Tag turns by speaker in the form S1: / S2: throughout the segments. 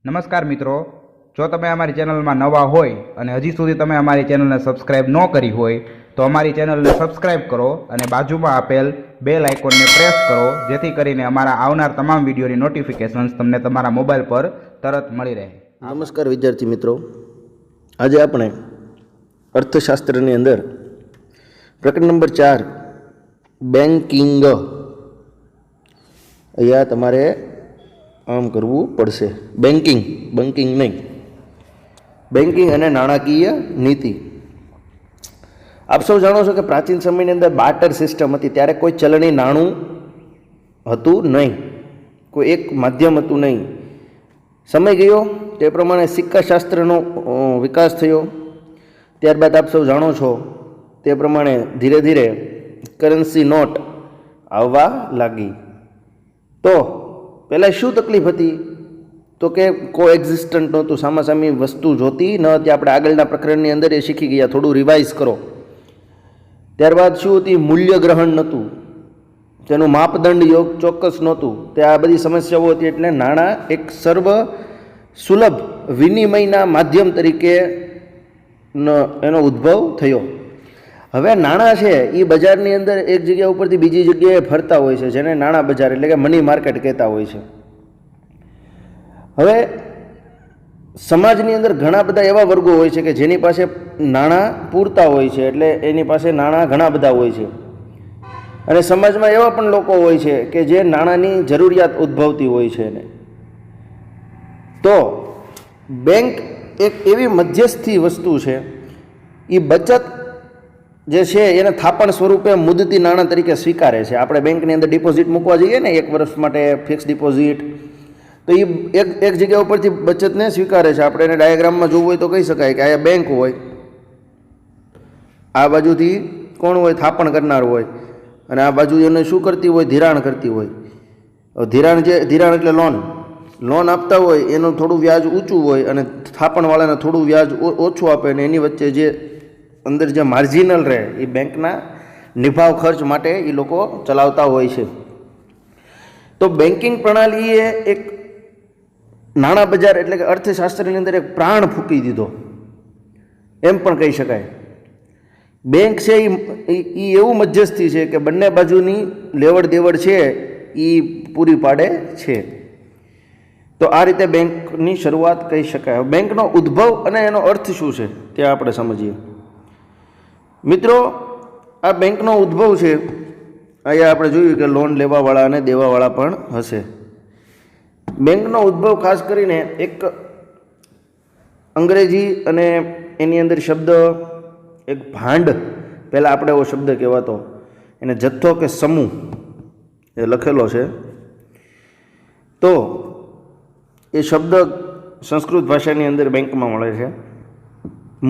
S1: નમસ્કાર મિત્રો, જો તમે અમારી ચેનલમાં નવા હોય અને હજી સુધી તમે અમારી ચેનલને સબસ્ક્રાઇબ ન કરી હોય તો અમારી ચેનલને સબસ્ક્રાઇબ કરો અને બાજુમાં આપેલ બેલ આઇકોનને પ્રેસ કરો, જેથી કરીને અમારા આવનાર તમામ વિડીયોની નોટિફિકેશન્સ તમને તમારા મોબાઈલ પર તરત મળી રહે.
S2: નમસ્કાર વિદ્યાર્થી મિત્રો, આજે આપણે અર્થશાસ્ત્રની અંદર પ્રકરણ નંબર 4 બેન્કિંગ, અહીંયા તમારે આમ કરવું પડશે. બેન્કિંગ નહીં, બેન્કિંગ અને નાણાકીય નીતિ. આપ સૌ જાણો છો કે પ્રાચીન સમયની અંદર બાર્ટર સિસ્ટમ હતી. ત્યારે કોઈ ચલણી નાણું હતું નહીં, કોઈ એક માધ્યમ હતું નહીં. સમય ગયો તે પ્રમાણે સિક્કાશાસ્ત્રનો વિકાસ થયો. ત્યારબાદ આપ સૌ જાણો છો તે પ્રમાણે ધીરે ધીરે કરન્સી નોટ આવવા લાગી. તો પહેલાં શું તકલીફ હતી? તો કે કોએક્ઝિસ્ટન્ટ નહોતું, સામાસામી વસ્તુ જોતી ન હતી. આપણે આગળના પ્રકરણની અંદર એ શીખી ગયા, થોડું રિવાઇઝ કરો. ત્યારબાદ શું હતી? મૂલ્ય ગ્રહણ નહોતું, તેનું માપદંડ યોગ ચોક્કસ નહોતું. તે આ બધી સમસ્યાઓ હતી. એટલે નાણાં એક સર્વ સુલભ વિનિમયના માધ્યમ તરીકે એનો ઉદ્ભવ થયો. હવે નાણાં છે એ બજારની અંદર એક જગ્યા ઉપરથી બીજી જગ્યાએ ફરતા હોય છે, જેને નાણાં બજાર એટલે કે મની માર્કેટ કહેતા હોય છે. હવે સમાજની અંદર ઘણા બધા એવા વર્ગો હોય છે કે જેની પાસે નાણાં પૂરતા હોય છે, એટલે એની પાસે નાણાં ઘણા બધા હોય છે. અને સમાજમાં એવા પણ લોકો હોય છે કે જે નાણાંની જરૂરિયાત ઉદ્ભવતી હોય છે. તો બેંક એક એવી મધ્યસ્થી વસ્તુ છે, એ બચત જે છે એને થાપણ સ્વરૂપે મુદતી નાણાં તરીકે સ્વીકારે છે. આપણે બેંકની અંદર ડિપોઝિટ મૂકવા જઈએ ને 1 વર્ષ માટે ફિક્સ ડિપોઝિટ, તો એ એક જગ્યા ઉપરથી બચતને સ્વીકારે છે. આપણે એને ડાયાગ્રામમાં જોવું હોય તો કહી શકાય કે આ બેંક હોય, આ બાજુથી કોણ હોય? થાપણ કરનાર હોય, અને આ બાજુ એને શું કરતી હોય? ધિરાણ કરતી હોય. ધિરાણ એટલે લોન આપતા હોય, એનું થોડું વ્યાજ ઊંચું હોય અને થાપણવાળાને થોડું વ્યાજ ઓછું આપે, અને એની વચ્ચે જે અંદર જે માર્જિનલ રહે એ બેંકના નિભાવ ખર્ચ માટે એ લોકો ચલાવતા હોય છે. તો બેન્કિંગ પ્રણાલીએ એક નાણાં બજાર એટલે કે અર્થશાસ્ત્રની અંદર એક પ્રાણ ફૂંકી દીધો એમ પણ કહી શકાય. બેંક છે એ એવું મધ્યસ્થી છે કે બંને બાજુની લેવડ દેવડ છે એ પૂરી પાડે છે. તો આ રીતે બેંકની શરૂઆત કહી શકાય. બેંકનો ઉદ્ભવ અને એનો અર્થ શું છે તે આપણે સમજીએ. મિત્રો, આ બેંકનો ઉદ્ભવ છે, અહીંયા આપણે જોયું કે લોન લેવાવાળા અને દેવાવાળા પણ હશે. બેંકનો ઉદ્ભવ ખાસ કરીને એક અંગ્રેજી અને એની અંદર શબ્દ એક ભાંડ, પહેલાં આપણે એવો શબ્દ કહેવાતો, એને જથ્થો કે સમૂહ એ લખેલો છે. તો એ શબ્દ સંસ્કૃત ભાષાની અંદર બેંકમાં મળે છે.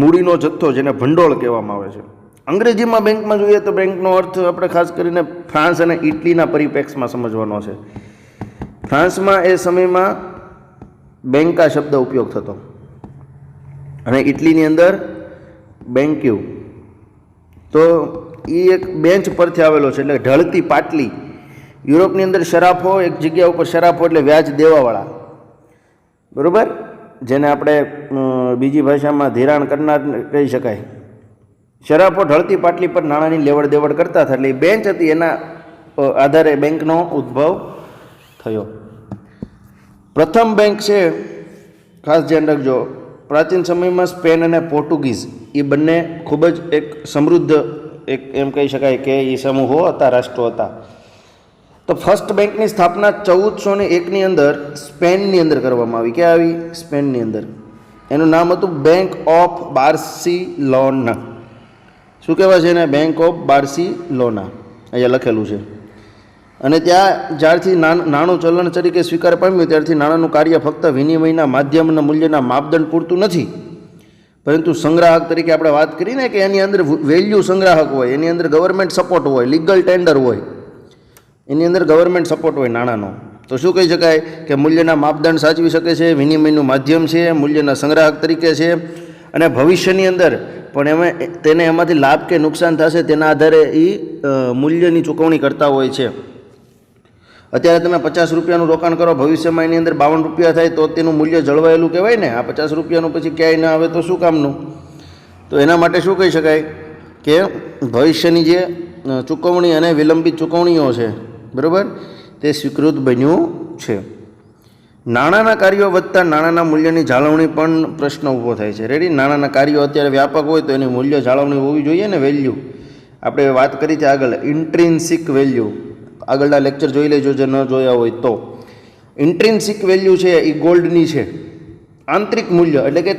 S2: મૂડીનો જથ્થો, જેને ભંડોળ કહેવામાં આવે છે. અંગ્રેજીમાં બેંકમાં જોઈએ તો બેંકનો અર્થ આપણે ખાસ કરીને ફ્રાન્સ અને ઇટલીના પરિપ્રેક્ષમાં સમજવાનો છે. ફ્રાન્સમાં એ સમયમાં બેંકા શબ્દ ઉપયોગ થતો, અને ઇટલીની અંદર બેન્ક્યુ. તો એ એક બેન્ચ પરથી આવેલો છે, એટલે ઢળતી પાટલી. યુરોપની અંદર શરાફો, એક જગ્યા ઉપર શરાફો એટલે વ્યાજ દેવાવાળા, બરાબર, જેને આપણે બીજી ભાષામાં ધિરાણ કરનાર કહી શકાય. શરાફો ઢળતી પાટલી પર નાણાંની લેવડ દેવડ કરતા હતા, એટલે એ બેન્ચ હતી, એના આધારે બેંકનો ઉદ્ભવ થયો. પ્રથમ બેંક છે, ખાસ ધ્યાન રાખજો, પ્રાચીન સમયમાં સ્પેન અને પોર્ટુગીઝ એ બંને ખૂબ જ એક સમૃદ્ધ એક એમ કહી શકાય કે એ સમૂહો હતા, રાષ્ટ્રો હતા. તો ફર્સ્ટ બેંકની સ્થાપના 1401ની અંદર સ્પેનની અંદર કરવામાં આવી. ક્યાં આવી? સ્પેનની અંદર. એનું નામ હતું બેંક ઓફ બાર્સિલોના. શું કહેવાય છે એને? બેંક ઓફ બાર્સિલોના અહીંયા લખેલું છે. અને ત્યાં જ્યારથી નાણું ચલણ તરીકે સ્વીકાર પામ્યું ત્યારથી નાણાંનું કાર્ય ફક્ત વિનિમયના માધ્યમ અને મૂલ્યના માપદંડ પૂરતું નથી, પરંતુ સંગ્રાહક તરીકે આપણે વાત કરીને કે એની અંદર વેલ્યુ સંગ્રાહક હોય, એની અંદર ગવર્મેન્ટ સપોર્ટ હોય, લીગલ ટેન્ડર હોય, એની અંદર ગવર્મેન્ટ સપોર્ટ હોય નાણાંનો. તો શું કહી શકાય કે મૂલ્યના માપદંડ સાચવી શકે છે, વિનિમયનું માધ્યમ છે, મૂલ્યના સંગ્રાહક તરીકે છે, અને ભવિષ્યની અંદર પણ તેને એમાંથી લાભ કે નુકસાન થશે તેના આધારે એ મૂલ્યની ચૂકવણી કરતા હોય છે. અત્યારે તમે 50 રૂપિયાનું રોકાણ કરો, ભવિષ્યમાં એની અંદર 52 રૂપિયા થાય તો તેનું મૂલ્ય જળવાયેલું કહેવાય ને. આ 50 રૂપિયાનું પછી ક્યાંય ના આવે તો શું કામનું? તો એના માટે શું કહી શકાય કે ભવિષ્યની જે ચૂકવણી અને વિલંબિત ચૂકવણીઓ છે, બરાબર, તે સ્વીકૃત બન્યું છે. નાણાંના કાર્યો વધતા નાણાંના મૂલ્યની જાળવણી પણ પ્રશ્ન ઊભો થાય છે. રેડી? નાણાંના કાર્યો અત્યારે વ્યાપક હોય તો એની મૂલ્ય જાળવણી હોવી જોઈએ ને. વેલ્યુ આપણે વાત કરી છે આગળ, ઇન્ટ્રિન્સિક વેલ્યુ. આગળના લેક્ચર જોઈ લેજો જે ન જોયા હોય તો. ઇન્ટ્રિન્સિક વેલ્યુ છે એ ગોલ્ડની છે. આંતરિક મૂલ્ય એટલે કે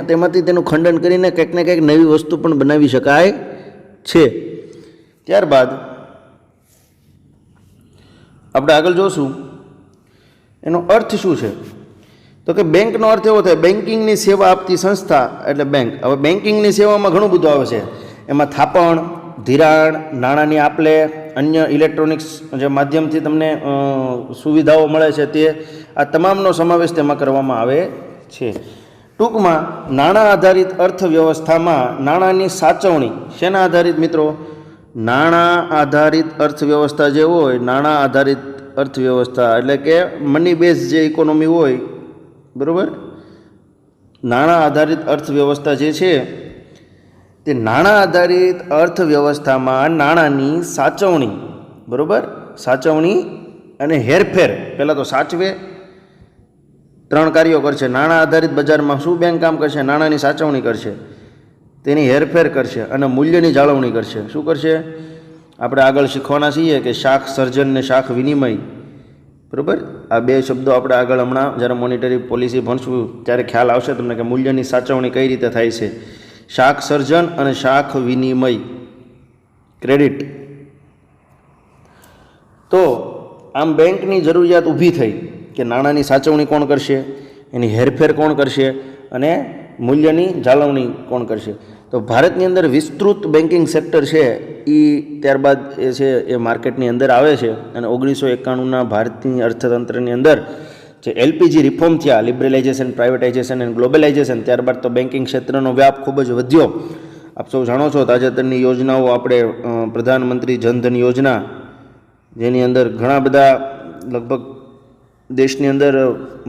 S2: તેમાંથી તેનું ખંડન કરીને કંઈક ને કંઈક નવી વસ્તુ પણ બનાવી શકાય છે. ત્યારબાદ આપણે આગળ જોશું એનો અર્થ શું છે. તો કે બેંકનો અર્થ એવો થાય બેન્કિંગની સેવા આપતી સંસ્થા એટલે બેંક. હવે બેન્કિંગની સેવામાં ઘણું બધું આવે છે. એમાં થાપણ, ધિરાણ, નાણાંની આપલે, અન્ય ઇલેક્ટ્રોનિક્સ જે માધ્યમથી તમને સુવિધાઓ મળે છે તે આ તમામનો સમાવેશ તેમાં કરવામાં આવે છે. ટૂંકમાં નાણાં આધારિત અર્થવ્યવસ્થામાં નાણાંની સાચવણી શેના આધારિત મિત્રો? નાણાં આધારિત અર્થવ્યવસ્થા જે હોય, નાણાં આધારિત અર્થવ્યવસ્થા એટલે કે મની બેઝ જે ઇકોનોમી હોય, બરાબર, નાણાં આધારિત અર્થવ્યવસ્થા જે છે તે નાણાં આધારિત અર્થવ્યવસ્થામાં નાણાંની સાચવણી, બરાબર, સાચવણી અને હેરફેર. પહેલાં તો સાચવે, 3 કાર્યો કરશે. નાણાં આધારિત બજારમાં શું બેંક કામ કરશે? નાણાંની સાચવણી કરશે, તેની હેરફેર કરશે અને મૂલ્યની જાળવણી કરશે. શું કરશે? આપણે આગળ શીખવાના છીએ કે શાખ સર્જન ને શાખ વિનિમય, બરાબર. આ 2 શબ્દો આપણે આગળ હમણાં જ્યારે મોનિટરી પોલિસી ભણશું ત્યારે ખ્યાલ આવશે તમને કે મૂલ્યની સાચવણી કઈ રીતે થાય છે. શાખ સર્જન અને શાખ વિનિમય, ક્રેડિટ. તો આમ બેંકની જરૂરિયાત ઊભી થઈ કે નાણાંની સાચવણી કોણ કરશે, એની હેરફેર કોણ કરશે અને મૂલ્યની જાળવણી કોણ કરશે. તો ભારતની અંદર વિસ્તૃત બેન્કિંગ સેક્ટર છે એ ત્યારબાદ એ છે એ માર્કેટની અંદર આવે છે. અને 1991ના ભારતની અર્થતંત્રની અંદર જે એલપીજી રિફોર્મ થયા, લિબરલાઇઝેશન, પ્રાઇવેટાઇઝેશન એન્ડ ગ્લોબલાઇઝેશન, ત્યારબાદ તો બેન્કિંગ ક્ષેત્રનો વ્યાપ ખૂબ જ વધ્યો. આપ સૌ જાણો છો તાજેતરની યોજનાઓ આપણે પ્રધાનમંત્રી જનધન યોજના, જેની અંદર ઘણા બધા લગભગ દેશની અંદર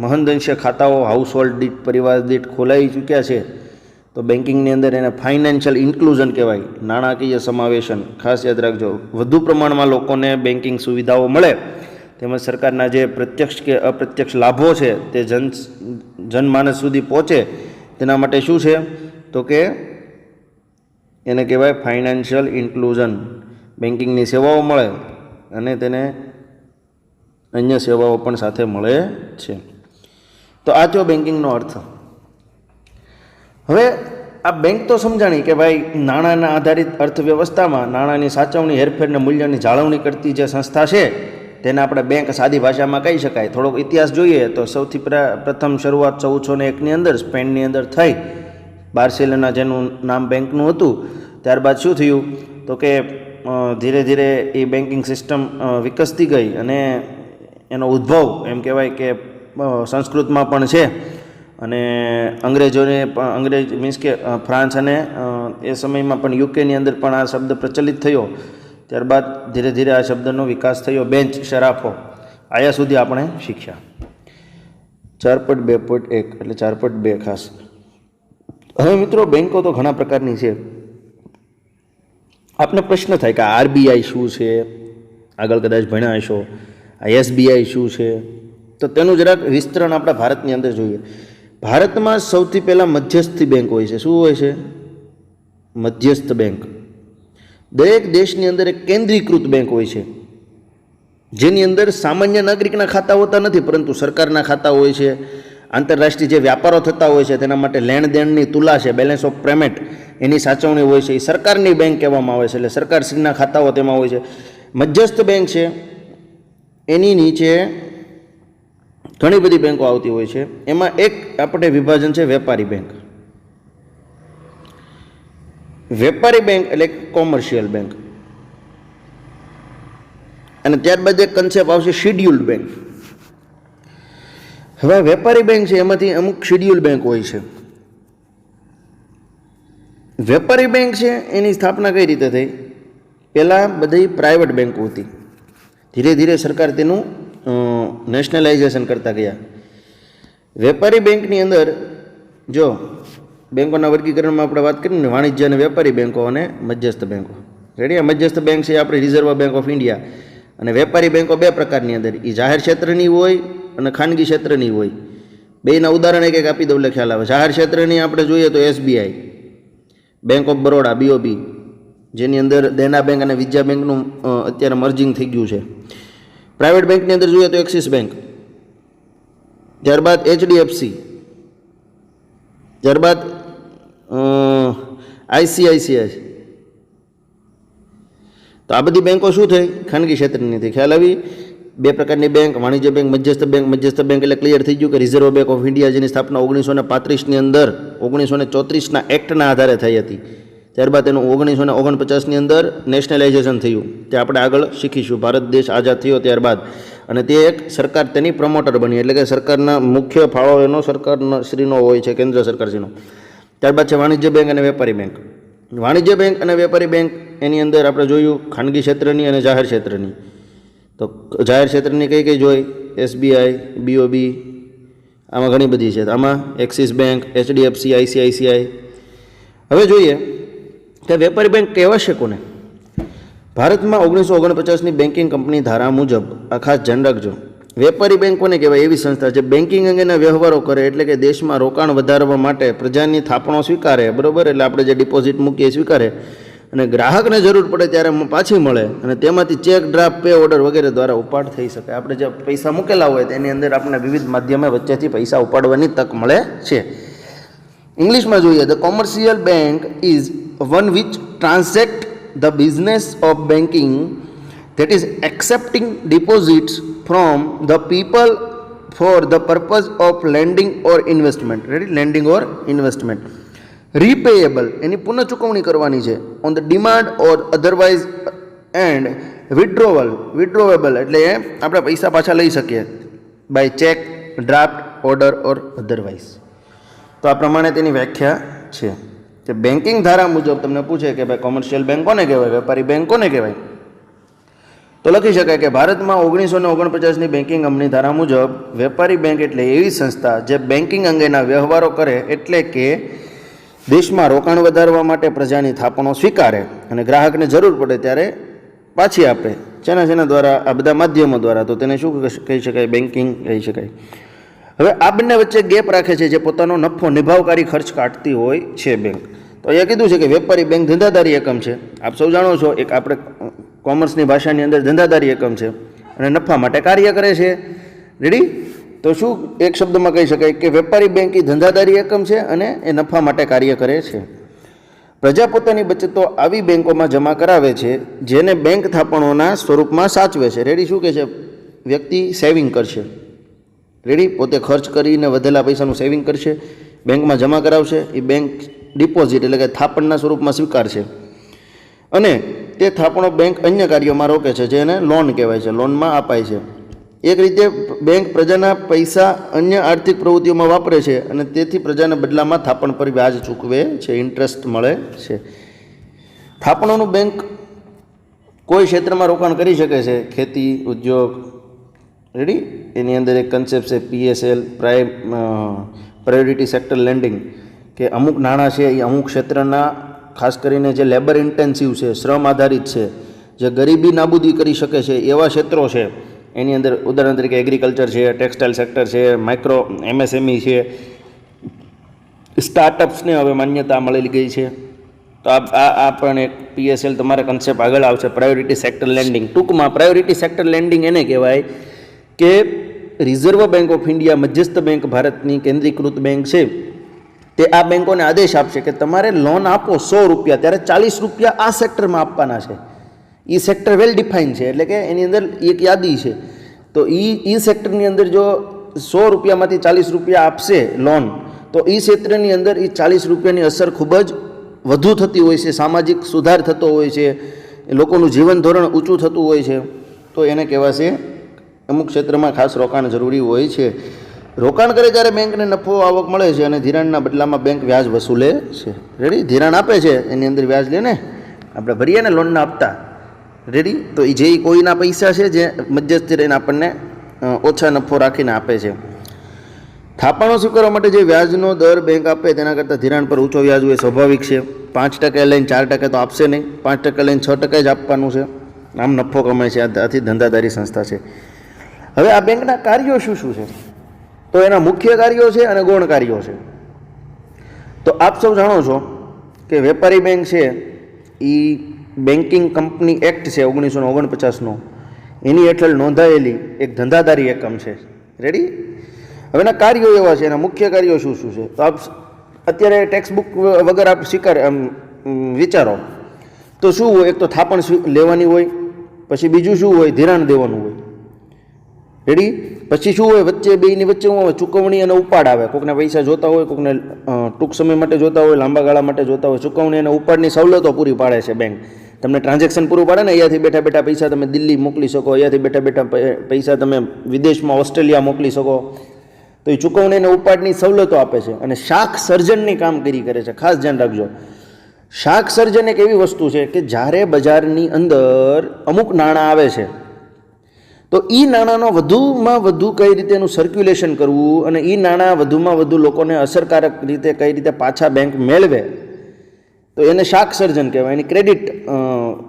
S2: મહદઅંશે ખાતાઓ હાઉસહોલ્ડ દીઠ, પરિવાર દીઠ ખોલાઈ ચૂક્યા છે. તો બેન્કિંગની અંદર એને ફાઇનાન્શિયલ ઇન્ક્લુઝન કહેવાય, નાણાકીય સમાવેશન. ખાસ યાદ રાખજો, વધુ પ્રમાણમાં લોકોને બેન્કિંગ સુવિધાઓ મળે તેમજ સરકારના જે પ્રત્યક્ષ કે અપ્રત્યક્ષ લાભો છે તે જનમાનસ સુધી પહોંચે તેના માટે શું છે તો કે એને કહેવાય ફાઇનાન્શિયલ ઇન્ક્લુઝન. બેન્કિંગની સેવાઓ મળે અને તેને અન્ય સેવાઓ પણ સાથે મળે છે. તો આ જો બેન્કિંગનો અર્થ. હવે આ બેંક તો સમજાણી કે ભાઈ નાણાંના આધારિત અર્થવ્યવસ્થામાં નાણાંની સાચવણી, હેરફેર અને મૂલ્યની જાળવણી કરતી જે સંસ્થા છે તેને આપણે બેંક સાદી ભાષામાં કહી શકાય. થોડોક ઇતિહાસ જોઈએ તો સૌથી પ્રથમ શરૂઆત 1401ની અંદર સ્પેનની અંદર થઈ. બાર્સેલોના જેનું નામ બેંકનું હતું. ત્યારબાદ શું થયું તો કે ધીરે ધીરે એ બેન્કિંગ સિસ્ટમ વિકસતી ગઈ અને એનો ઉદ્ભવ એમ કહેવાય કે સંસ્કૃતમાં પણ છે. અને અંગ્રેજોને પણ અંગ્રેજ મીન્સ કે ફ્રાન્સ અને એ સમયમાં પણ યુકેની અંદર પણ આ શબ્દ પ્રચલિત થયો. ત્યારબાદ ધીરે ધીરે આ શબ્દનો વિકાસ થયો. બેન્ચ, શરાફો, આયા સુધી આપણે શીખ્યા. 4.2.1 એટલે 4.2 ખાસ. હવે મિત્રો બેન્કો તો ઘણા પ્રકારની છે. આપને પ્રશ્ન થાય કે આરબીઆઈ શું છે, આગળ કદાચ ભણ્યા હશો. આ એસબીઆઈ શું છે, તો તેનું જરાક વિસ્તરણ આપણા ભારતની અંદર જોઈએ. ભારતમાં સૌથી પહેલાં મધ્યસ્થી બેંક હોય છે. શું હોય છે? મધ્યસ્થ બેંક. દરેક દેશની અંદર એક કેન્દ્રીકૃત બેંક હોય છે જેની અંદર સામાન્ય નાગરિકના ખાતા હોતા નથી પરંતુ સરકારના ખાતા હોય છે. આંતરરાષ્ટ્રીય જે વ્યાપારો થતા હોય છે તેના માટે લેણ દેણની તુલા છે, બેલેન્સ ઓફ પેમેન્ટ, એની સાચવણી હોય છે. એ સરકારની બેંક કહેવામાં આવે છે. એટલે સરકારશ્રીના ખાતાઓ તેમાં હોય છે. મધ્યસ્થ બેંક છે એની નીચે ઘણી બધી બેંકો આવતી હોય છે. એમાં એક આપણે વિભાજન છે વેપારી બેંક. વેપારી બેંક એટલે કોમર્શિયલ બેંક. અને ત્યારબાદ એક કન્સેપ્ટ આવશે શિડ્યુલ્ડ બેંક. હવે વેપારી બેંક છે એમાંથી અમુક શિડ્યુલ બેંક હોય છે. વેપારી બેંક છે એની સ્થાપના કઈ રીતે થઈ? પહેલાં બધી પ્રાઇવેટ બેંકો હતી. ધીરે ધીરે સરકાર તેનું નેશનલાઇઝેશન કરતા ગયા. વેપારી બેંકની અંદર જો બેંકોના વર્ગીકરણમાં આપણે વાત કરીએ ને, વાણિજ્ય અને વેપારી બેંકો અને મધ્યસ્થ બેંકો. રેડી? આ મધ્યસ્થ બેંક છે આપણી રિઝર્વ બેંક ઓફ ઇન્ડિયા. અને વેપારી બેંકો બે પ્રકારની અંદર, એ જાહેર ક્ષેત્રની હોય અને ખાનગી ક્ષેત્રની હોય. બેના ઉદાહરણ એક આપી દઉં એટલે ખ્યાલ આવે. જાહેર ક્ષેત્રની આપણે જોઈએ તો SBI, bank of Baroda BOB, જેની અંદર દેના બેંક અને વિજયા બેંકનું અત્યારે મર્જિંગ થઈ ગયું છે. પ્રાઇવેટ બેંકની અંદર જોઈએ તો એક્સિસ બેંક, ત્યારબાદ એચડીએફસી, ત્યારબાદ આઈસીઆઈસીઆઈ. તો આ બધી બેંકો શું થઈ? ખાનગી ક્ષેત્રની થઈ. ખ્યાલ આવી? બે પ્રકારની બેંક, વાણિજ્ય બેંક, મધ્યસ્થ બેંક. મધ્યસ્થ બેંક એટલે ક્લિયર થઈ ગયું કે રિઝર્વ બેંક ઓફ ઇન્ડિયા, જેની સ્થાપના 1935ની અંદર 1934ના એક્ટના આધારે થઈ હતી. ત્યારબાદ એનું 1949ની અંદર નેશનલાઇઝેશન થયું. તે આપણે આગળ શીખીશું. ભારત દેશ આઝાદ થયો ત્યારબાદ. અને તે એક સરકાર તેની પ્રમોટર બની, એટલે કે સરકારના મુખ્ય ફાળો એનો સરકારના શ્રીનો હોય છે, કેન્દ્ર સરકારશ્રીનો. ત્યારબાદ છે વાણિજ્ય બેંક અને વેપારી બેંક. વાણિજ્ય બેંક અને વેપારી બેંક એની અંદર આપણે જોયું ખાનગી ક્ષેત્રની અને જાહેર ક્ષેત્રની. તો જાહેર ક્ષેત્રની કઈ કઈ જોઈ? એસબીઆઈ, બીઓબી, આમાં ઘણી બધી છે. આમાં એક્સિસ બેંક, એચડીએફસી, આઈસીઆઈસીઆઈ. હવે જોઈએ કે વેપારી બેંક કહેવાશે કોને? ભારતમાં 1949ની બેન્કિંગ કંપની ધારા મુજબ, આ ખાસ ધ્યાન રાખજો, વેપારી બેંક કોને કહેવાય? એવી સંસ્થા જે બેન્કિંગ અંગેના વ્યવહારો કરે, એટલે કે દેશમાં રોકાણ વધારવા માટે પ્રજાની થાપણો સ્વીકારે, બરાબર? એટલે આપણે જે ડિપોઝિટ મૂકીએ સ્વીકારે, અને ગ્રાહકને જરૂર પડે ત્યારે પાછી મળે, અને તેમાંથી ચેક, ડ્રાફ્ટ, પે ઓર્ડર વગેરે દ્વારા ઉપાડ થઈ શકે. આપણે જે પૈસા મૂકેલા હોય તેની અંદર આપણને વિવિધ માધ્યમે વચ્ચેથી પૈસા ઉપાડવાની તક મળે છે. ઇંગ્લિશમાં જોઈએ, the commercial bank is one which transact the business of banking, that is accepting deposits from the people for the purpose of lending or investment. Ready? Lending or investment. Repayable, એની પુનઃ ચૂકવણી કરવાની છે, on the demand or otherwise, and withdrawable એટલે આપણે પૈસા પાછા લઈ શકીએ by check, draft, order or otherwise. તો આ પ્રમાણે તેની વ્યાખ્યા છે. કે બેન્કિંગ ધારા મુજબ તમને પૂછે કે ભાઈ કોમર્શિયલ બેંક કોને કહેવાય, વેપારી બેંક કોને કહેવાય, તો લખી શકાય કે ભારતમાં 1949ની બેન્કિંગ કંપની ધારા મુજબ વેપારી બેંક એટલે એવી સંસ્થા જે બેન્કિંગ અંગેના વ્યવહારો કરે, એટલે કે દેશમાં રોકાણ વધારવા માટે પ્રજાની થાપણો સ્વીકારે અને ગ્રાહકને જરૂર પડે ત્યારે પાછી આપે. જેના દ્વારા? આ બધા માધ્યમો દ્વારા. તો તેને શું કહી શકાય? બેન્કિંગ કહી શકાય. હવે આ બંને વચ્ચે ગેપ રાખે છે, જે પોતાનો નફો નિભાવકારી ખર્ચ કાઢતી હોય છે બેંક. તો અહીંયા કીધું છે કે વેપારી બેંક ધંધાદારી એકમ છે. આપ સૌ જાણો છો, એક આપણે કોમર્સની ભાષાની અંદર ધંધાદારી એકમ છે અને નફા માટે કાર્ય કરે છે. રેડી? તો શું એક શબ્દમાં કહી શકાય કે વેપારી બેંક એ ધંધાદારી એકમ છે અને એ નફા માટે કાર્ય કરે છે. પ્રજા પોતાની બચતો આવી બેંકોમાં જમા કરાવે છે, જેને બેંક થાપણોના સ્વરૂપમાં સાચવે છે. રેડી? શું કહે છે? વ્યક્તિ સેવિંગ કરશે. રેડી? પોતે ખર્ચ કરીને વધેલા પૈસાનું સેવિંગ કરશે, બેંકમાં જમા કરાવશે. એ બેંક ડિપોઝિટ એટલે કે થાપણના સ્વરૂપમાં સ્વીકારશે, અને તે થાપણો બેંક અન્ય કાર્યોમાં રોકે છે, જેને લોન કહેવાય છે, લોનમાં અપાય છે. એક રીતે બેંક પ્રજાના પૈસા અન્ય આર્થિક પ્રવૃત્તિઓમાં વાપરે છે, અને તેથી પ્રજાના બદલામાં થાપણ પર વ્યાજ ચૂકવે છે, ઇન્ટરેસ્ટ મળે છે. થાપણોનું બેંક કોઈ ક્ષેત્રમાં રોકાણ કરી શકે છે, ખેતી, ઉદ્યોગ. રેડી? એની અંદર એક કન્સેપ્ટ છે PSL, પ્રાયોરિટી સેક્ટર લેન્ડિંગ, કે અમુક નાણાં છે એ અમુક ક્ષેત્રના, ખાસ કરીને જે લેબર ઇન્ટેન્સિવ છે, શ્રમ આધારિત છે, જે ગરીબી નાબૂદી કરી શકે છે એવા ક્ષેત્રો છે, એની અંદર ઉદાહરણ તરીકે એગ્રીકલ્ચર છે, ટેક્સટાઇલ સેક્ટર છે, માઇક્રો MSME છે, સ્ટાર્ટઅપ્સને હવે માન્યતા મળેલી ગઈ છે. તો આ પણ એક PSL તમારા કન્સેપ્ટ આગળ આવશે, પ્રાયોરિટી સેક્ટર લેન્ડિંગ. ટૂંકમાં પ્રાયોરિટી સેક્ટર લેન્ડિંગ એને કહેવાય કે રિઝર્વ બેંક ઓફ ઇન્ડિયા, મધ્યસ્થ બેંક, ભારતની કેન્દ્રીકૃત બેંક છે, તે આ બેંકોને આદેશ આપશે કે તમારે લોન આપો 100 રૂપિયા, ત્યારે 40 રૂપિયા આ સેક્ટરમાં આપવાના છે. એ સેક્ટર વેલ ડિફાઇન છે, એટલે કે એની અંદર એક યાદી છે. તો એ સેક્ટરની અંદર જો 100 રૂપિયામાંથી 40 રૂપિયા આપશે લોન, તો એ ક્ષેત્રની અંદર એ 40 રૂપિયાની અસર ખૂબ જ વધુ થતી હોય છે, સામાજિક સુધાર થતો હોય છે, લોકોનું જીવન ધોરણ ઊંચું થતું હોય છે. તો એને કહેવાશે અમુક ક્ષેત્રમાં ખાસ રોકાણ જરૂરી હોય છે. રોકાણ કરે ત્યારે બેંકને નફો આવક મળે છે, અને ધિરાણના બદલામાં બેંક વ્યાજ વસૂલે છે. રેડી? ધિરાણ આપે છે, એની અંદર વ્યાજ લે ને, આપણે ભરીએ ને લોનના હપ્તા. રેડી? તો એ જે કોઈના પૈસા છે જે મધ્યસ્થી રહીને આપણને ઓછા નફો રાખીને આપે છે. થાપણો સ્વીકારવા માટે જે વ્યાજનો દર બેંક આપે તેના કરતાં ધિરાણ પર ઊંચો વ્યાજ હોય સ્વાભાવિક છે. 5% લઈને 4% તો આપશે નહીં, 5% લઈને 6% જ આપવાનું છે. આમ નફો કમાય છે. આથી ધંધાદારી સંસ્થા છે. હવે આ બેંકના કાર્યો શું શું છે? તો એના મુખ્ય કાર્યો છે અને ગૌણ કાર્યો છે. તો આપ સૌ જાણો છો કે વેપારી બેંક છે એ બેન્કિંગ કંપની એક્ટ છે 1949નો, એની હેઠળ નોંધાયેલી એક ધંધાદારી એકમ છે. રેડી? હવે એના કાર્યો એવા છે, એના મુખ્ય કાર્યો શું શું છે? તો આપ અત્યારે ટેક્સ્ટ બુક વગર આપ વિચારો તો શું હોય? એક તો થાપણ લેવાની હોય, પછી બીજું શું હોય? ધિરાણ દેવાનું હોય. રેડી? પછી શું હોય? વચ્ચે બેની વચ્ચે શું હોય? ચૂકવણી અને ઉપાડ આવે. કોઈકને પૈસા જોતા હોય, કોઈકને ટૂંક સમય માટે જોતા હોય, લાંબા ગાળા માટે જોતા હોય. ચૂકવણી અને ઉપાડની સવલતો પૂરી પાડે છે બેંક. તમને ટ્રાન્ઝેક્શન પૂરું પાડે ને, અહીંયાથી બેઠા બેઠા પૈસા તમે દિલ્હી મોકલી શકો, અહીંયાથી બેઠા બેઠા પૈસા તમે વિદેશમાં ઓસ્ટ્રેલિયા મોકલી શકો. તો એ ચૂકવણી અને ઉપાડની સવલતો આપે છે અને શાખ સર્જનની કામગીરી કરે છે. ખાસ ધ્યાન રાખજો, શાખ સર્જન એક એવી વસ્તુ છે કે જ્યારે બજારની અંદર અમુક નાણાં આવે છે તો એ નાણાંનો વધુમાં વધુ કઈ રીતે એનું સર્ક્યુલેશન કરવું અને એ નાણાં વધુમાં વધુ લોકોને અસરકારક રીતે કઈ રીતે પાછા બેંક મેળવે, તો એને શાખ સર્જન કહેવાય, એની ક્રેડિટ.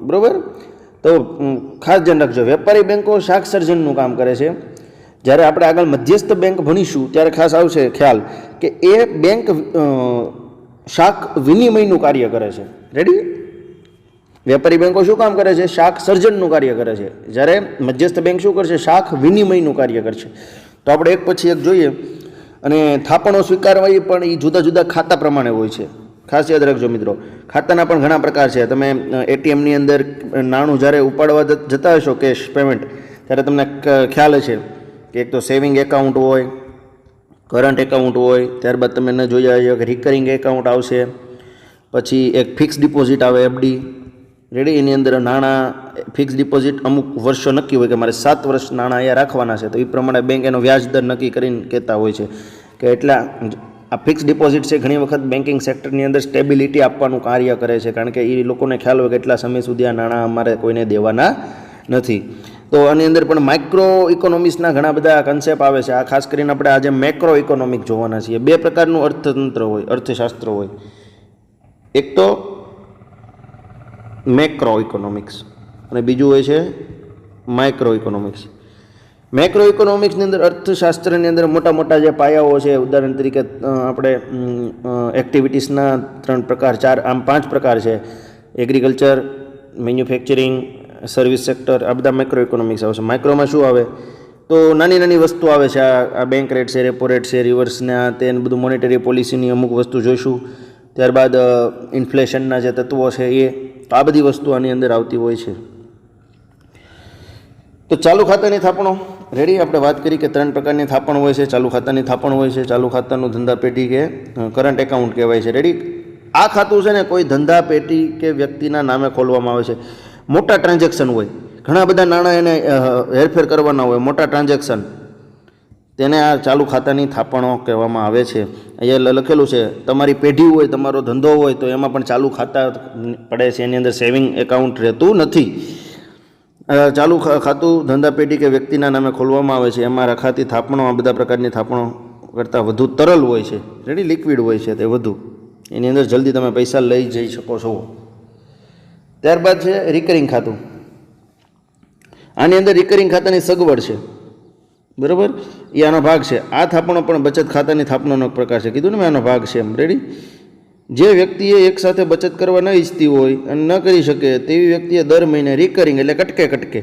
S2: બરાબર? તો ખાસ ધ્યાન રાખજો, વેપારી બેંકો શાખ સર્જનનું કામ કરે છે. જ્યારે આપણે આગળ મધ્યસ્થ બેંક ભણીશું ત્યારે ખાસ આવશે ખ્યાલ કે એ બેંક શાખ વિનિમયનું કાર્ય કરે છે. રેડી? વેપારી બેંકો શું કામ કરે છે? શાખ સર્જનનું કાર્ય કરે છે. જ્યારે મધ્યસ્થ બેંક શું કરશે? શાખ વિનિમયનું કાર્ય કરશે. તો આપણે એક પછી એક જોઈએ. અને થાપણો સ્વીકારવા પણ એ જુદા જુદા ખાતા પ્રમાણે હોય છે. ખાસ યાદ રાખજો મિત્રો, ખાતાના પણ ઘણા પ્રકાર છે. તમે એટીએમની અંદર નાણું જ્યારે ઉપાડવા જતા હશો કેશ પેમેન્ટ, ત્યારે તમને ખ્યાલ હશે કે એક તો સેવિંગ એકાઉન્ટ હોય, કરંટ એકાઉન્ટ હોય, ત્યારબાદ તમે ન જોયા હશે કે રિકરિંગ એકાઉન્ટ આવશે, પછી એક ફિક્સ ડિપોઝિટ આવે એફડી. રેડી? એની અંદર નાણાં ફિક્સ ડિપોઝિટ અમુક વર્ષો નક્કી હોય કે મારે 7 વર્ષ નાણાં અહીંયા રાખવાના છે, તો એ પ્રમાણે બેંક એનો વ્યાજ દર નક્કી કરીને કહેતા હોય છે કે એટલા. આ ફિક્સ ડિપોઝિટ છે ઘણી વખત બેન્કિંગ સેક્ટરની અંદર સ્ટેબિલિટી આપવાનું કાર્ય કરે છે, કારણ કે એ લોકોને ખ્યાલ હોય કે એટલા સમય સુધી આ નાણાં અમારે કોઈને દેવાના નથી. તો આની અંદર પણ માઇક્રો ઇકોનોમિક્સના ઘણા બધા કન્સેપ્ટ આવે છે. આ ખાસ કરીને આપણે આજે મેક્રો ઇકોનોમિક જોવાના છીએ. 2 પ્રકારનું અર્થતંત્ર હોય, અર્થશાસ્ત્ર હોય. એક તો મેક્રો ઇકોનોમિક્સ અને બીજું હોય છે માઇક્રો ઇકોનોમિક્સ. મેક્રો ઇકોનોમિક્સની અંદર અર્થશાસ્ત્રની અંદર મોટા મોટા જે પાયાઓ છે, ઉદાહરણ તરીકે આપણે એક્ટિવિટીઝના 3 પ્રકાર, 4 આમ 5 પ્રકાર છે: એગ્રીકલ્ચર, મેન્યુફેક્ચરિંગ, સર્વિસ સેક્ટર. આ બધા મેક્રો ઇકોનોમિક્સ આવશે. માઇક્રોમાં શું આવે? તો નાની નાની વસ્તુ આવે છે. આ બેંક રેટ છે, રેપો રેટ છે, રિવર્સના તે બધું મોનેટરી પોલિસીની અમુક વસ્તુ જોઈશું. ત્યારબાદ ઇન્ફ્લેશનના જે તત્વો છે એ. તો આ બધી વસ્તુ આની અંદર આવતી હોય છે. તો ચાલુ ખાતાની થાપણો. રેડી? આપણે વાત કરી કે 3 પ્રકારની થાપણ હોય છે. ચાલુ ખાતાની થાપણ હોય છે, ચાલુ ખાતાનું ધંધા પેટી કે કરંટ એકાઉન્ટ કહેવાય છે. રેડી? આ ખાતું છે ને કોઈ ધંધા પેટી કે વ્યક્તિના નામે ખોલવામાં આવે છે. મોટા ટ્રાન્ઝેક્શન હોય, ઘણા બધા નાણાં એને હેરફેર કરવાના હોય, મોટા ટ્રાન્ઝેક્શન, તેને આ ચાલુ ખાતાની થાપણો કહેવામાં આવે છે. અહીંયા લખેલું છે તમારી પેઢી હોય, તમારો ધંધો હોય તો એમાં પણ ચાલુ ખાતા પડે છે. એની અંદર સેવિંગ એકાઉન્ટ રહેતું નથી. ચાલુ ખાતું ધંધા પેઢી કે વ્યક્તિના નામે ખોલવામાં આવે છે. એમાં રખાતી થાપણો આ બધા પ્રકારની થાપણો કરતાં વધુ તરલ હોય છે. રેડી? લિક્વિડ હોય છે તે વધુ. એની અંદર જલ્દી તમે પૈસા લઈ જઈ શકો છો. ત્યારબાદ છે રિકરિંગ ખાતું. આની અંદર રિકરિંગ ખાતાની સગવડ છે. બરાબર? એ આનો ભાગ છે. આ થાપણો પણ બચત ખાતાની થાપણોનો પ્રકાર છે. કીધું ને મેં આનો ભાગ છે એમ. રેડી? જે વ્યક્તિએ એકસાથે બચત કરવા ન ઈચ્છતી હોય અને ન કરી શકે તેવી વ્યક્તિએ દર મહિને રિકરિંગ એટલે કટકે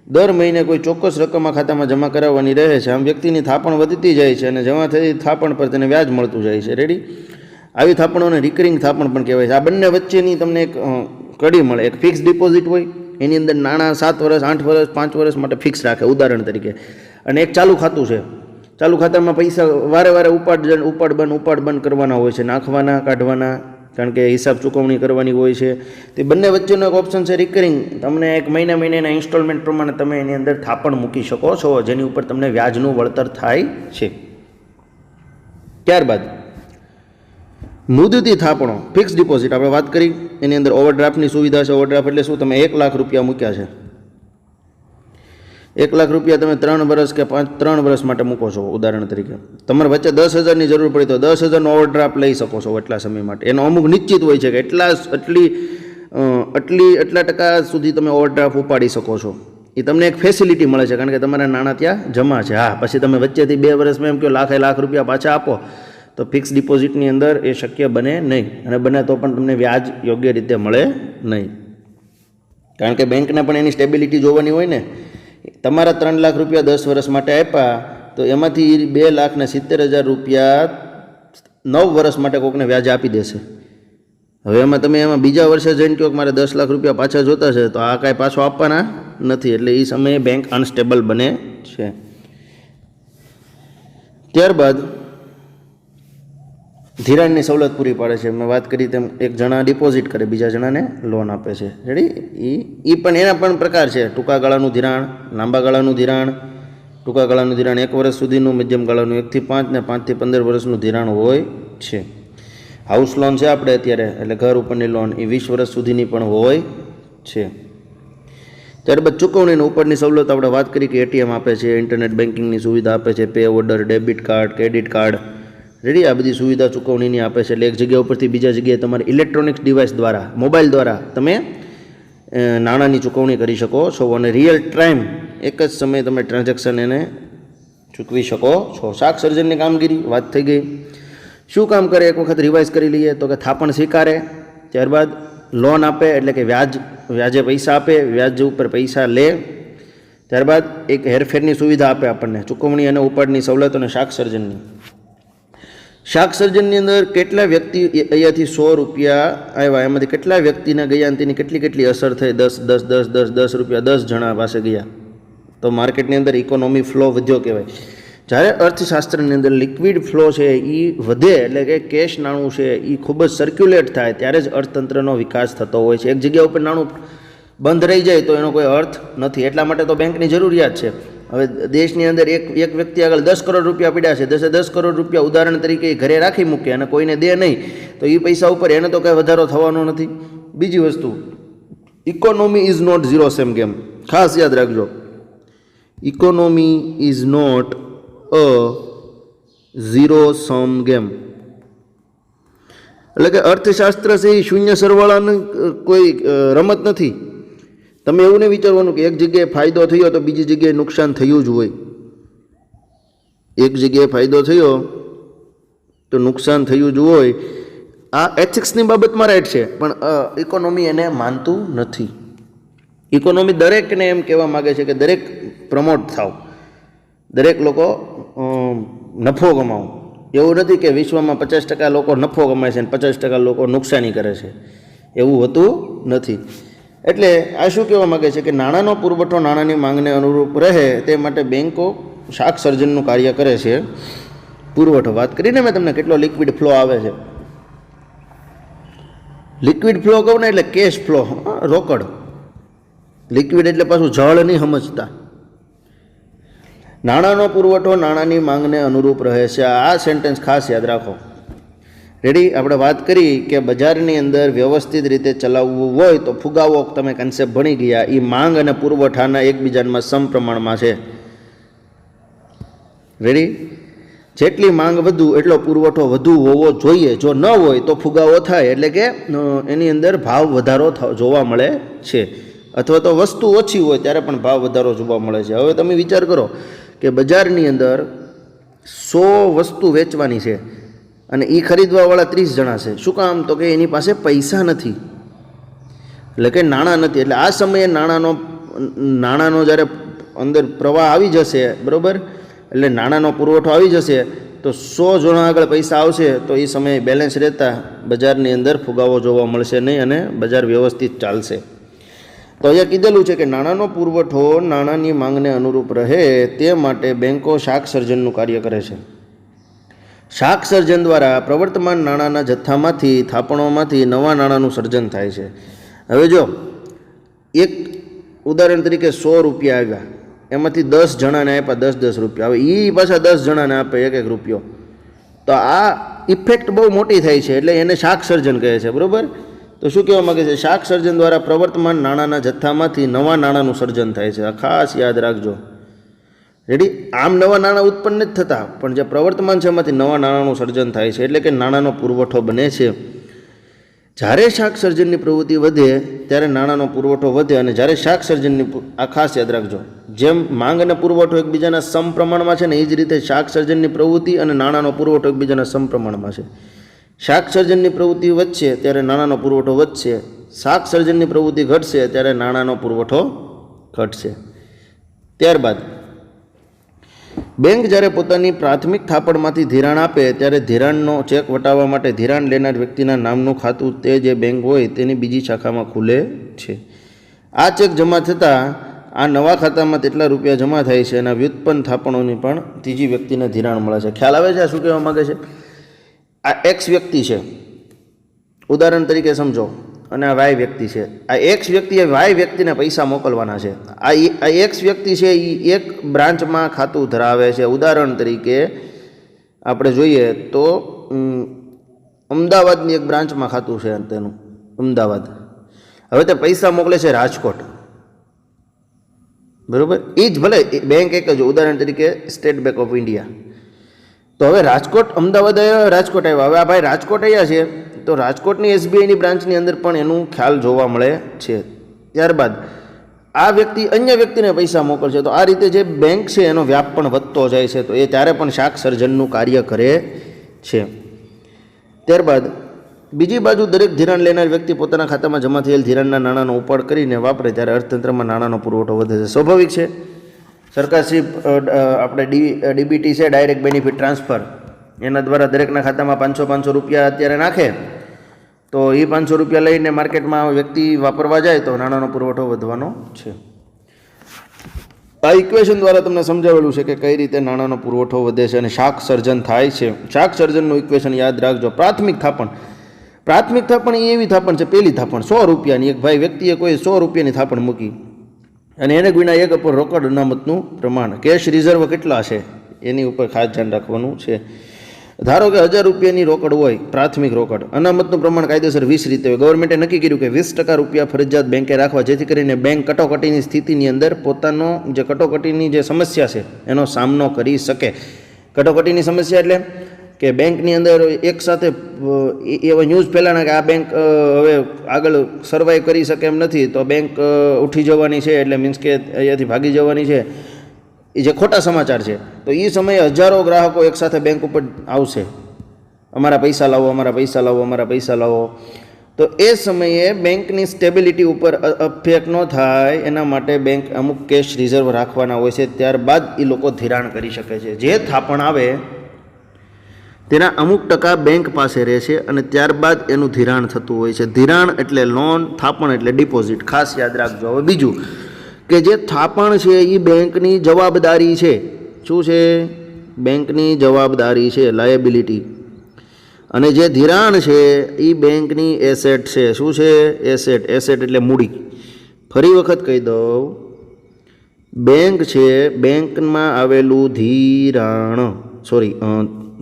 S2: દર મહિને કોઈ ચોક્કસ રકમ આ ખાતામાં જમા કરાવવાની રહે છે. આમ વ્યક્તિની થાપણ વધતી જાય છે અને જમા થતી થાપણ પર તેને વ્યાજ મળતું જાય છે. રેડી? આવી થાપણોને રિકરિંગ થાપણ પણ કહેવાય છે. આ બંને વચ્ચેની તમને એક કડી મળે. એક ફિક્સ ડિપોઝિટ હોય, એની અંદર નાણાં 7 વર્ષ, 8 વર્ષ, 5 વર્ષ માટે ફિક્સ રાખે ઉદાહરણ તરીકે. અને એક ચાલુ ખાતું છે. ચાલુ ખાતામાં પૈસા વારે વારે ઉપાડ બંધ કરવાના હોય છે, નાખવાના, કાઢવાના, કારણ કે હિસાબ ચૂકવણી કરવાની હોય છે. તે બંને વચ્ચેનો એક ઓપ્શન છે રિકરિંગ. તમને એક મહિનાના ઇન્સ્ટોલમેન્ટ પ્રમાણે તમે એની અંદર થાપણ મૂકી શકો છો, જેની ઉપર તમને વ્યાજનું વળતર થાય છે. ત્યારબાદ મુદતી થાપણો ફિક્સ ડિપોઝિટ આપણે વાત કરી, એની અંદર ઓવરડ્રાફ્ટની સુવિધા છે. ઓવરડ્રાફ્ટ એટલે શું? તમે 1 લાખ રૂપિયા મૂક્યા છે, 1 લાખ રૂપિયા તમે 3 વર્ષ કે 3 વર્ષ માટે મૂકો છો ઉદાહરણ તરીકે. તમારે વચ્ચે 10,000ની જરૂર પડી તો 10,000નો ઓવરડ્રાફ્ટ લઈ શકો છો એટલા સમય માટે. એનો અમુક નિશ્ચિત હોય છે કે એટલા ટકા સુધી તમે ઓવરડ્રાફ્ટ ઉપાડી શકો છો. એ તમને એક ફેસિલિટી મળે છે કારણ કે તમારા નાણાં ત્યાં જમા છે. હા, પછી તમે વચ્ચેથી 2 વર્ષમાં એમ કહો લાખ રૂપિયા પાછા આપો તો ફિક્સ ડિપોઝિટની અંદર એ શક્ય બને નહીં, અને બને તો પણ તમને વ્યાજ યોગ્ય રીતે મળે નહીં. કારણ કે બેંકને પણ એની સ્ટેબિલિટી જોવાની હોય ને. તમારા 3 લાખ રૂપિયા 10 વર્ષ માટે આપ્યા તો એમાંથી 2,70,000 રૂપિયા 9 વર્ષ માટે કોઈકને વ્યાજ આપી દેશે. હવે એમાં બીજા વર્ષે જઈને કહો કે મારે 10 લાખ રૂપિયા પાછા જોતા છે તો આ કાંઈ પાછો આપવાના નથી. એટલે એ સમયે બેંક અનસ્ટેબલ બને છે. ત્યારબાદ ધિરાણની સવલત પૂરી પાડે છે. મેં વાત કરી તેમ એક જણા ડિપોઝિટ કરે, બીજા જણાને લોન આપે છે. રેડી? એ પણ એના પણ પ્રકાર છે. ટૂંકા ગાળાનું ધિરાણ, લાંબા ગાળાનું ધિરાણ. ટૂંકા ગાળાનું ધિરાણ 1 વર્ષ સુધીનું, મધ્યમ ગાળાનું 1 થી 5 ને 5 થી 15 વર્ષનું ધિરાણ હોય છે. હાઉસ લોન છે આપણે અત્યારે, એટલે ઘર ઉપરની લોન, એ 20 વર્ષ સુધીની પણ હોય છે. ત્યારબાદ ચૂકવણીની ઉપરની સવલત આપણે વાત કરી કે એટીએમ આપે છે, ઇન્ટરનેટ બેન્કિંગની સુવિધા આપે છે, pay order, debit card, credit card. Ready? આ બધી સુવિધા ચૂકવણીની આપે છે. એટલે એક જગ્યા ઉપરથી બીજા જગ્યાએ તમારી ઇલેક્ટ્રોનિક્સ ડિવાઇસ દ્વારા, મોબાઈલ દ્વારા તમે નાણાંની ચૂકવણી કરી શકો છો, અને રિયલ ટાઈમ એક જ સમયે તમે ટ્રાન્ઝેક્શન એને ચૂકવી શકો છો. શાક સર્જનની કામગીરી વાત થઈ ગઈ. શું કામ કરે એક વખત રિવાઇઝ કરી લઈએ તો કે થાપણ સ્વીકારે, ત્યારબાદ લોન આપે એટલે કે વ્યાજે પૈસા આપે, વ્યાજ ઉપર પૈસા લે, ત્યારબાદ એક હેરફેરની સુવિધા આપે આપણને, ચૂકવણી અને ઉપાડની સવલત અને શાક સર્જનની. શાક સર્જનની અંદર કેટલા વ્યક્તિ અહીંયાથી 100 રૂપિયા આવ્યા, એમાંથી કેટલા વ્યક્તિને ગયા અને તેની કેટલી અસર થઈ? 10 રૂપિયા 10 જણા પાસે ગયા. તો માર્કેટની અંદર ઇકોનોમી ફ્લો વધ્યો કહેવાય. જ્યારે અર્થશાસ્ત્રની અંદર લિક્વિડ ફ્લો છે એ વધે, એટલે કે કેશ નાણું છે એ ખૂબ જ સર્ક્યુલેટ થાય, ત્યારે જ અર્થતંત્રનો વિકાસ થતો હોય છે. એક જગ્યા ઉપર નાણું બંધ રહી જાય તો એનો કોઈ અર્થ નથી. એટલા માટે તો બેંકની જરૂરિયાત છે. હવે દેશની અંદર એક વ્યક્તિ આગળ 10 કરોડ રૂપિયા પડ્યા છે, 10 કરોડ રૂપિયા ઉદાહરણ તરીકે ઘરે રાખી મૂકે અને કોઈને દે નહીં તો એ પૈસા ઉપર એને તો કંઈ વધારો થવાનો નથી. બીજી વસ્તુ, economy is not zero sum game. ખાસ યાદ રાખજો, economy is not a zero sum game. એટલે કે અર્થશાસ્ત્ર છે એ શૂન્ય સરવાળાની કોઈ રમત નથી. તમે એવું નહીં વિચારવાનું કે એક જગ્યાએ ફાયદો થયો તો બીજી જગ્યાએ નુકસાન થયું જ હોય. એક જગ્યાએ ફાયદો થયો તો નુકસાન થયું જ હોય. આ એથિક્સની બાબતમાં રાઈટ છે, પણ ઇકોનોમી એને માનતું નથી. ઇકોનોમી દરેકને એમ કહેવા માગે છે કે દરેક પ્રમોટ થાવ, દરેક લોકો નફો કમાવો. એવું નથી કે વિશ્વમાં 50% લોકો નફો કમાય છે અને 50% લોકો નુકસાની કરે છે, એવું હોતું નથી. એટલે આ શું કહેવા માગે છે કે નાણાંનો પુરવઠો નાણાંની માંગને અનુરૂપ રહે તે માટે બેન્કો શાક સર્જનનું કાર્ય કરે છે. પુરવઠો વાત કરીને મેં તમને કેટલો લિક્વિડ ફ્લો આવે છે. લિક્વિડ ફ્લો કહું ને એટલે કેશ ફ્લો, રોકડ. લિક્વિડ એટલે પાછું જળ નહીં સમજતા. નાણાંનો પુરવઠો નાણાંની માંગને અનુરૂપ રહે છે. આ સેન્ટેન્સ ખાસ યાદ રાખો. રેડી? આપણે વાત કરી કે બજારની અંદર વ્યવસ્થિત રીતે ચલાવવું હોય તો ફુગાવો તમે કન્સેપ્ટ ભણી ગયા. એ માંગ અને પુરવઠાના એકબીજામાં સમપ્રમાણમાં છે. રેડી? જેટલી માંગ વધુ એટલો પુરવઠો વધુ હોવો જોઈએ. જો ન હોય તો ફુગાવો થાય, એટલે કે એની અંદર ભાવ વધારો જોવા મળે છે. અથવા તો વસ્તુ ઓછી હોય ત્યારે પણ ભાવ વધારો જોવા મળે છે. હવે તમે વિચાર કરો કે બજારની અંદર 100 વસ્તુ વેચવાની છે અને એ ખરીદવાવાળા 30 જણા છે. શું કામ? તો કે એની પાસે પૈસા નથી, એટલે કે નાણાં નથી. એટલે આ સમયે નાણાંનો જ્યારે અંદર પ્રવાહ આવી જશે, બરાબર, એટલે નાણાંનો પુરવઠો આવી જશે તો 100 જણા આગળ પૈસા આવશે તો એ સમયે બેલેન્સ રહેતા બજારની અંદર ફુગાવો જોવા મળશે નહીં અને બજાર વ્યવસ્થિત ચાલશે. તો અહીંયા કીધેલું છે કે નાણાંનો પુરવઠો નાણાંની માંગને અનુરૂપ રહે તે માટે બેન્કો શાક સર્જનનું કાર્ય કરે છે. શાક સર્જન દ્વારા પ્રવર્તમાન નાણાંના જથ્થામાંથી, થાપણોમાંથી નવા નાણાંનું સર્જન થાય છે. હવે જો એક ઉદાહરણ તરીકે 100 રૂપિયા આવ્યા, એમાંથી 10 જણાને આપ્યા 10 રૂપિયા. હવે એ પાછા 10 જણાને આપે 1 રૂપિયો, તો આ ઇફેક્ટ બહુ મોટી થાય છે, એટલે એને શાક સર્જન કહે છે, બરાબર. તો શું કહેવા માગે છે? શાક સર્જન દ્વારા પ્રવર્તમાન નાણાંના જથ્થામાંથી નવા નાણાંનું સર્જન થાય છે. આ ખાસ યાદ રાખજો. રેડી? આમ નવા નાણાં ઉત્પન્ન જ થતા, પણ જે પ્રવર્તમાન છે એમાંથી નવા નાણાંનું સર્જન થાય છે, એટલે કે નાણાંનો પુરવઠો બને છે. જ્યારે શાક સર્જનની પ્રવૃત્તિ વધે ત્યારે નાણાંનો પુરવઠો વધે, અને જ્યારે શાક સર્જનની આ ખાસ યાદ રાખજો, જેમ માંગ અને પુરવઠો એકબીજાના સમપ્રમાણમાં છે ને, એ જ રીતે શાક સર્જનની પ્રવૃત્તિ અને નાણાંનો પુરવઠો એકબીજાના સમપ્રમાણમાં છે. શાક સર્જનની પ્રવૃત્તિ વધશે ત્યારે નાણાંનો પુરવઠો વધશે, શાક સર્જનની પ્રવૃત્તિ ઘટશે ત્યારે નાણાંનો પુરવઠો ઘટશે. ત્યારબાદ બેંક જ્યારે પોતાની પ્રાથમિક થાપણમાંથી ધિરાણ આપે ત્યારે ધિરાણનો ચેક વટાવવા માટે ધિરાણ લેનાર વ્યક્તિના નામનું ખાતું તે જે બેંક હોય તેની બીજી શાખામાં ખુલે છે. આ ચેક જમા થતાં આ નવા ખાતામાં તેટલા રૂપિયા જમા થાય છે, અને વ્યુત્પન્ન થાપણોની પણ ત્રીજી વ્યક્તિને ધિરાણ મળે છે. ખ્યાલ આવે છે આ શું કહેવા માગે છે? આ એક્સ વ્યક્તિ છે, ઉદાહરણ તરીકે સમજો, અને આ વાય વ્યક્તિ છે. આ એક્સ વ્યક્તિએ વાય વ્યક્તિને પૈસા મોકલવાના છે. આ એક્સ વ્યક્તિ છે એ એક બ્રાન્ચમાં ખાતું ધરાવે છે. ઉદાહરણ તરીકે આપણે જોઈએ તો અમદાવાદની એક બ્રાન્ચમાં ખાતું છે તેનું, અમદાવાદ. હવે તે પૈસા મોકલે છે રાજકોટ, બરાબર. એ જ ભલે બેંક એક જ, ઉદાહરણ તરીકે સ્ટેટ બેંક ઓફ ઇન્ડિયા. તો હવે રાજકોટ, અમદાવાદ આવ્યા, રાજકોટ આવ્યા. હવે આ ભાઈ રાજકોટ આવ્યા છે, તો રાજકોટની SBIની બ્રાન્ચની અંદર પણ એનું ખ્યાલ જોવા મળે છે. ત્યારબાદ આ વ્યક્તિ અન્ય વ્યક્તિને પૈસા મોકલશે, તો આ રીતે જે બેંક છે એનો વ્યાપ પણ વધતો જાય છે, તો એ ત્યારે પણ શાક સર્જનનું કાર્ય કરે છે. ત્યારબાદ બીજી બાજુ દરેક ધિરાણ લેનાર વ્યક્તિ પોતાના ખાતામાં જમા થયેલ ધિરાણના નાણાંનો ઉપાડ કરીને વાપરે ત્યારે અર્થતંત્રમાં નાણાંનો પુરવઠો વધે છે. સ્વાભાવિક છે. સરકારશ્રી આપણે DBT છે, ડાયરેક્ટ બેનિફિટ ટ્રાન્સફર, એના દ્વારા દરેકના ખાતામાં 500 રૂપિયા અત્યારે નાખે, તો એ 500 રૂપિયા લઈને માર્કેટમાં વ્યક્તિ વાપરવા જાય તો નાણાંનો પુરવઠો વધવાનો છે. આ ઇક્વેશન દ્વારા તમને સમજાવેલું છે કે કઈ રીતે નાણાંનો પુરવઠો વધે છે અને શાક સર્જન થાય છે. શાક સર્જનનું ઇક્વેશન યાદ રાખજો. પ્રાથમિક થાપણ એ એવી થાપણ છે, પહેલી થાપણ 100 રૂપિયાની. એક ભાઈ વ્યક્તિએ કોઈ 100 રૂપિયાની થાપણ મૂકી અને એને ગુણ્યા 1 ઉપર રોકડ અનામતનું પ્રમાણ, કેશ રિઝર્વ કેટલા છે એની ઉપર ખાસ ધ્યાન રાખવાનું છે. ધારો કે 1000 રૂપિયાની રોકડ હોય, પ્રાથમિક રોકડ, અનામતનું પ્રમાણ કાયદેસર 20 રીતે હોય. ગવર્મેન્ટે નક્કી કર્યું કે 20% રૂપિયા ફરજિયાત બેંકે રાખવા, જેથી કરીને બેંક કટોકટીની સ્થિતિની અંદર પોતાનો જે કટોકટીની જે સમસ્યા છે એનો સામનો કરી શકે. કટોકટીની સમસ્યા એટલે કે બેંકની અંદર એક સાથે એવા ન્યૂઝ ફેલાણા કે આ બેંક હવે આગળ સર્વાઈવ કરી શકે એમ નથી, તો બેંક ઉઠી જવાની છે, એટલે મીન્સ કે અહીંયાથી ભાગી જવાની છે, એ જે ખોટા સમાચાર છે. તો એ સમયે હજારો ગ્રાહકો એકસાથે બેંક ઉપર આવશે, અમારા પૈસા લાવો, અમારા પૈસા લાવો, અમારા પૈસા લાવો. તો એ સમયે બેંકની સ્ટેબિલિટી ઉપર અફેક્ટ ન થાય એના માટે બેંક અમુક કેશ રિઝર્વ રાખવાના હોય છે. ત્યારબાદ એ લોકો ધિરાણ કરી શકે છે. જે થાપણ આવે તેના અમુક ટકા બેંક પાસે રહે છે અને ત્યારબાદ એનું ધિરાણ થતું હોય છે. ધિરાણ એટલે લોન, થાપણ એટલે ડિપોઝિટ. ખાસ યાદ રાખજો. હવે બીજું કે જે થાપણ છે એ બેંકની જવાબદારી છે. શું છે? બેંકની જવાબદારી છે, લાયબિલિટી. અને જે ધિરાણ છે એ બેંકની એસેટ છે. શું છે? એસેટ. એસેટ એટલે મૂડી. ફરી વખત કહી દઉં, બેંક છે, બેંકમાં આવેલું ધિરાણ,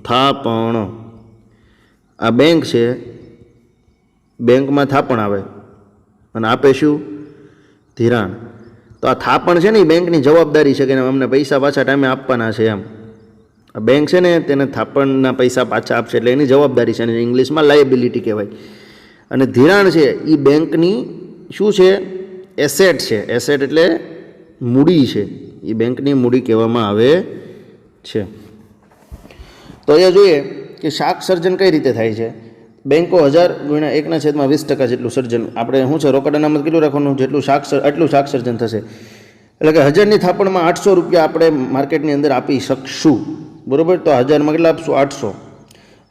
S2: થાપણ. આ બેંક છે, બેંકમાં થાપણ આવે અને આપે શું? ધિરાણ. તો આ થાપણ છે ને એ બેંકની જવાબદારી છે કે અમને પૈસા પાછા ટાઈમે આપવાના છે એમ. આ બેંક છે ને તેને થાપણના પૈસા પાછા આપશે, એટલે એની જવાબદારી છે, અને ઇંગ્લિશમાં લાયબિલિટી કહેવાય. અને ધિરાણ છે એ બેંકની શું છે? એસેટ છે. એસેટ એટલે મૂડી છે, એ બેંકની મૂડી કહેવામાં આવે છે. તો અહીંયા જોઈએ કે શાક સર્જન કઈ રીતે થાય છે. બેંકો 1000 ગુણ્યા 1/20% જેટલું સર્જન, આપણે શું છે રોકડ અનામત કેટલું રાખવાનું, જેટલું આટલું શાક સર્જન થશે. એટલે કે 1000ની થાપણમાં 800 રૂપિયા આપણે માર્કેટની અંદર આપી શકશું, બરાબર. તો 1000માં કેટલા આપશું? 800.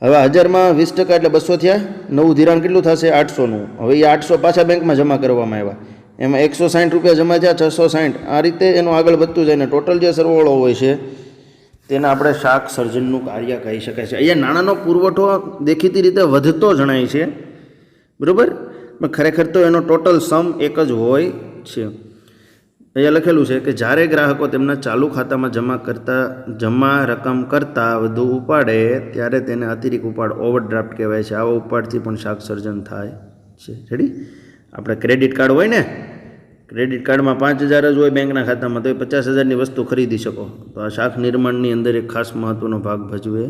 S2: હવે 1000માં 20% એટલે 200 થયા. નવું ધિરાણ કેટલું થશે? 800નું. હવે એ 800 પાછા બેંકમાં જમા કરવામાં આવ્યા, એમાં 160 રૂપિયા જમા થયા, 660. આ રીતે એનું આગળ વધતું જાય ને ટોટલ જે સરવાળો હોય છે તેને આપણે શાક સર્જનનું કાર્ય કહી શકાય છે. અહીંયા નાણાંનો પુરવઠો દેખીતી રીતે વધતો જણાય છે, બરાબર, પણ ખરેખર તો એનો ટોટલ સમ એક જ હોય છે. અહીંયા લખેલું છે કે જ્યારે ગ્રાહકો તેમના ચાલુ ખાતામાં જમા રકમ કરતાં વધુ ઉપાડે ત્યારે તેને અતિરિક્ત ઉપાડ ઓવરડ્રાફ્ટ કહેવાય છે. આવા ઉપાડથી પણ શાક સર્જન થાય છે. રેડી? આપણે ક્રેડિટ કાર્ડ હોય ને, ક્રેડિટ કાર્ડમાં 5,000 જ હોય બેંકના ખાતામાં, તો એ 50,000ની વસ્તુ ખરીદી શકો. તો આ શાક નિર્માણની અંદર એક ખાસ મહત્ત્વનો ભાગ ભજવે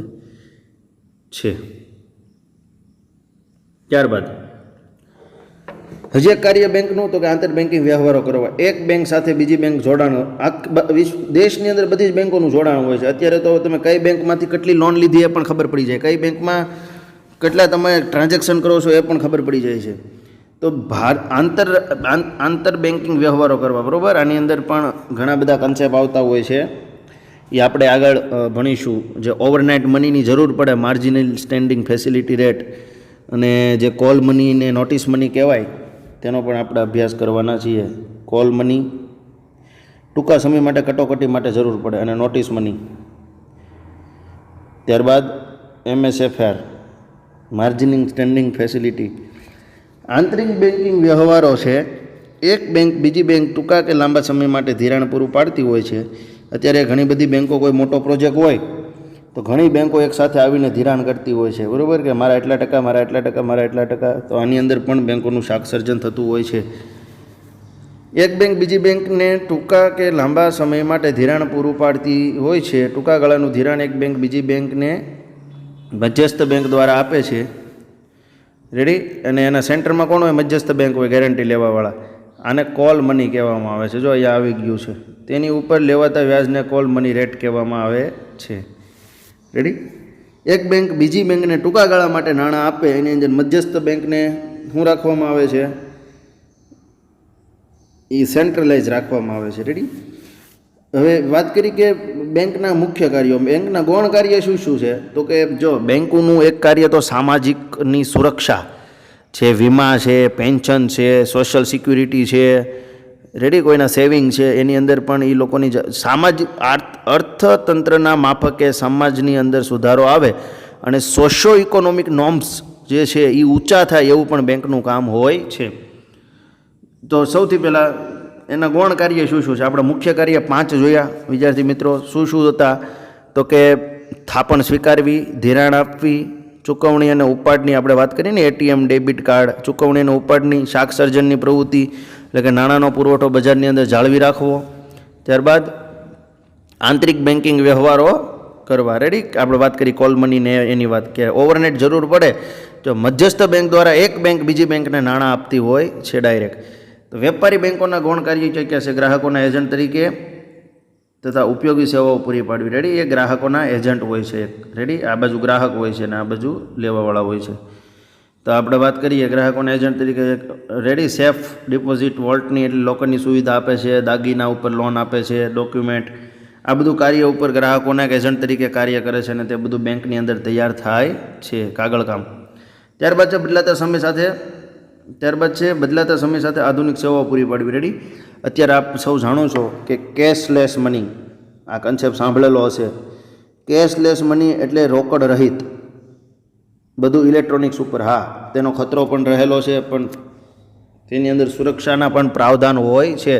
S2: છે. ત્યારબાદ હજી એક કાર્ય બેંકનું, તો કે આંતર બેન્કિંગ વ્યવહારો કરવા. એક બેંક સાથે બીજી બેંક જોડાણ, દેશની અંદર બધી જ બેંકોનું જોડાણ હોય છે. અત્યારે તો તમે કઈ બેંકમાંથી કેટલી લોન લીધી એ પણ ખબર પડી જાય, કઈ બેંકમાં કેટલા તમે ટ્રાન્ઝેક્શન કરો છો એ પણ ખબર પડી જાય છે. તો આંતર બેન્કિંગ વ્યવહારો કરવા, બરાબર. આની અંદર પણ ઘણા બધા કન્સેપ્ટ આવતા હોય છે, એ આપણે આગળ ભણીશું. જે ઓવરનાઇટ મનીની જરૂર પડે, માર્જિનલ સ્ટેન્ડિંગ ફેસિલિટી રેટ, અને જે કોલ મની ને નોટિસ મની કહેવાય, તેનો પણ આપણે અભ્યાસ કરવાના છીએ. કોલ મની ટૂંકા સમય માટે કટોકટી માટે જરૂર પડે, અને નોટિસ મની. ત્યારબાદ MSFR, માર્જિનિંગ સ્ટેન્ડિંગ ફેસિલિટી. આંતરિક બેન્કિંગ વ્યવહારો છે. એક બેંક બીજી બેંક ટૂંકા કે લાંબા સમય માટે ધિરાણ પૂરું પાડતી હોય છે. અત્યારે ઘણી બધી બેંકો, કોઈ મોટો પ્રોજેક્ટ હોય તો ઘણી બેંકો એકસાથે આવીને ધિરાણ કરતી હોય છે, બરાબર, કે મારા એટલા ટકા, મારા એટલા ટકા, મારા એટલા ટકા. તો આની અંદર પણ બેંકોનું શાક સર્જન થતું હોય છે. એક બેંક બીજી બેંકને ટૂંકા કે લાંબા સમય માટે ધિરાણ પૂરું પાડતી હોય છે. ટૂંકા ગાળાનું ધિરાણ એક બેંક બીજી બેંકને મધ્યસ્થ બેંક દ્વારા આપે છે. રેડી? અને એના સેન્ટરમાં કોણ હોય? મધ્યસ્થ બેંક હોય, ગેરંટી લેવાવાળા. આને કોલ મની કહેવામાં આવે છે. જો અહીંયા આવી ગયું છે. તેની ઉપર લેવાતા વ્યાજને કોલ મની રેટ કહેવામાં આવે છે. રેડી? એક બેંક બીજી બેંકને ટૂંકા ગાળા માટે નાણાં આપે, એની અંદર મધ્યસ્થ બેંકને શું રાખવામાં આવે છે? એ સેન્ટ્રલાઇઝ રાખવામાં આવે છે. રેડી? હવે વાત કરી કે બેંકના મુખ્ય કાર્યો, બેંકના ગૌણ કાર્ય શું શું છે? તો કે જો બેંકોનું એક કાર્ય તો સામાજિકની સુરક્ષા છે, વીમા છે, પેન્શન છે, સોશિયલ સિક્યુરિટી છે. રેડી? કોઈના સેવિંગ છે, એની અંદર પણ એ લોકોની સામાજિક અર્થતંત્રના માફકે સમાજની અંદર સુધારો આવે અને સોશિયો ઇકોનોમિક નોર્મ્સ જે છે એ ઊંચા થાય, એવું પણ બેંકનું કામ હોય છે. તો સૌથી પહેલાં એના ગૌણ કાર્ય શું શું છે? આપણે મુખ્ય કાર્ય 5 જોયા વિદ્યાર્થી મિત્રો. શું શું હતા? તો કે થાપણ સ્વીકારવી, ધિરાણ આપવી, ચૂકવણી અને ઉપાડની આપણે વાત કરીએ ને, ATM, ડેબિટ કાર્ડ, ચૂકવણી અને ઉપાડની, શાક સર્જનની પ્રવૃત્તિ, એટલે કે નાણાંનો પુરવઠો બજારની અંદર જાળવી રાખવો. ત્યારબાદ આંતરિક બેન્કિંગ વ્યવહારો કરવા. રેડી? આપણે વાત કરી કોલ મની ને એની વાત, કે ઓવરનાઇટ જરૂર પડે તો મધ્યસ્થ બેંક દ્વારા એક બેંક બીજી બેંકને નાણાં આપતી હોય છે ડાયરેક્ટ. તો વેપારી બેંકોના ગૌણ કાર્ય ક્યાં છે? ગ્રાહકોના એજન્ટ તરીકે તથા ઉપયોગી સેવાઓ પૂરી પાડવી. રેડી? એ ગ્રાહકોના એજન્ટ હોય છે. રેડી? આ બાજુ ગ્રાહક હોય છે અને આ બાજુ લેવાવાળા હોય છે. તો આપણે વાત કરીએ ગ્રાહકોના એજન્ટ તરીકે. રેડી? સેફ ડિપોઝિટ વોલ્ટની, એટલે લોકરની સુવિધા આપે છે, દાગીના ઉપર લોન આપે છે, ડોક્યુમેન્ટ, આ બધું કાર્ય ઉપર ગ્રાહકોના એક એજન્ટ તરીકે કાર્ય કરે છે, અને તે બધું બેંકની અંદર તૈયાર થાય છે, કાગળ કામ. ત્યારબાદ છે બદલાતા સમય સાથે આધુનિક સેવાઓ પૂરી પાડવી. રેડી? અત્યારે આપ સૌ જાણો છો કે કેશલેસ મની, આ કન્સેપ્ટ સાંભળેલો હશે. કેશલેસ મની એટલે રોકડ રહિત, બધું ઇલેક્ટ્રોનિક્સ ઉપર. હા, તેનો ખતરો પણ રહેલો છે, પણ તેની અંદર સુરક્ષાના પણ પ્રાવધાન હોય છે,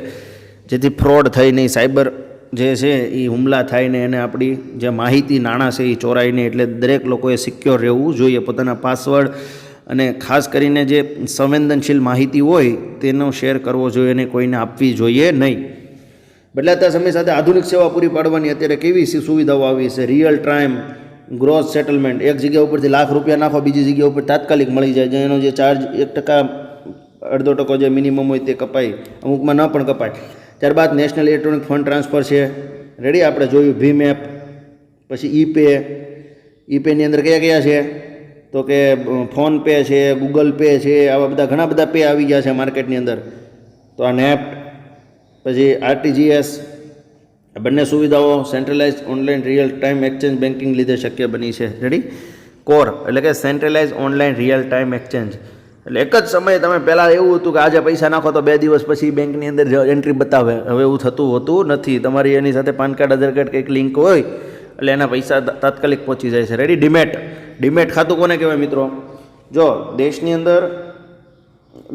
S2: જેથી ફ્રોડ થઈ નહીં, સાયબર જે છે એ હુમલા થાય ને, એને આપણી જે માહિતી, નાણાં છે એ ચોરાય નહીં. એટલે દરેક લોકોએ સિક્યોર રહેવું જોઈએ. પોતાના પાસવર્ડ અને ખાસ કરીને જે સંવેદનશીલ માહિતી હોય તેનો શેર કરવો જોઈએ, અને કોઈને આપવી જોઈએ નહીં. બદલાતા સમય સાથે આધુનિક સેવા પૂરી પાડવાની અત્યારે કેવી સુવિધાઓ આવી છે? રિયલ ટાઈમ ગ્રોસ સેટલમેન્ટ, એક જગ્યા ઉપરથી લાખ રૂપિયા નાખો, બીજી જગ્યા ઉપર તાત્કાલિક મળી જાય. એનો જે ચાર્જ 1%, અડધો ટકો જે મિનિમમ હોય તે કપાય, અમુકમાં ન પણ કપાય. ત્યારબાદ નેશનલ ઇલેક્ટ્રોનિક ફંડ ટ્રાન્સફર છે. રેડી? આપણે જોયું ભીમ એપ, પછી ઈ-પેની અંદર કયા કયા છે? તો કે ફોનપે છે, ગૂગલ પે છે, આવા બધા ઘણા બધા પે આવી ગયા છે માર્કેટની અંદર. તો આ નેફ્ટ, પછી RTGS, બંને સુવિધાઓ centralise online real time exchange banking લીધે શક્ય બની છે. રેડી? કોર એટલે કે centralise online real time exchange, એટલે એક જ સમયે તમે પહેલાં એવું હતું કે આજે પૈસા નાખો તો 2 દિવસ પછી બેંકની અંદર એન્ટ્રી બતાવે. હવે એવું થતું હોતું નથી. તમારી એની સાથે પાન કાર્ડ, આધાર કાર્ડ કંઈક લિંક હોય એટલે એના પૈસા તાત્કાલિક પહોંચી જાય છે. રેડી? ડીમેટ ખાતું કોને કહેવાય મિત્રો? જો દેશની અંદર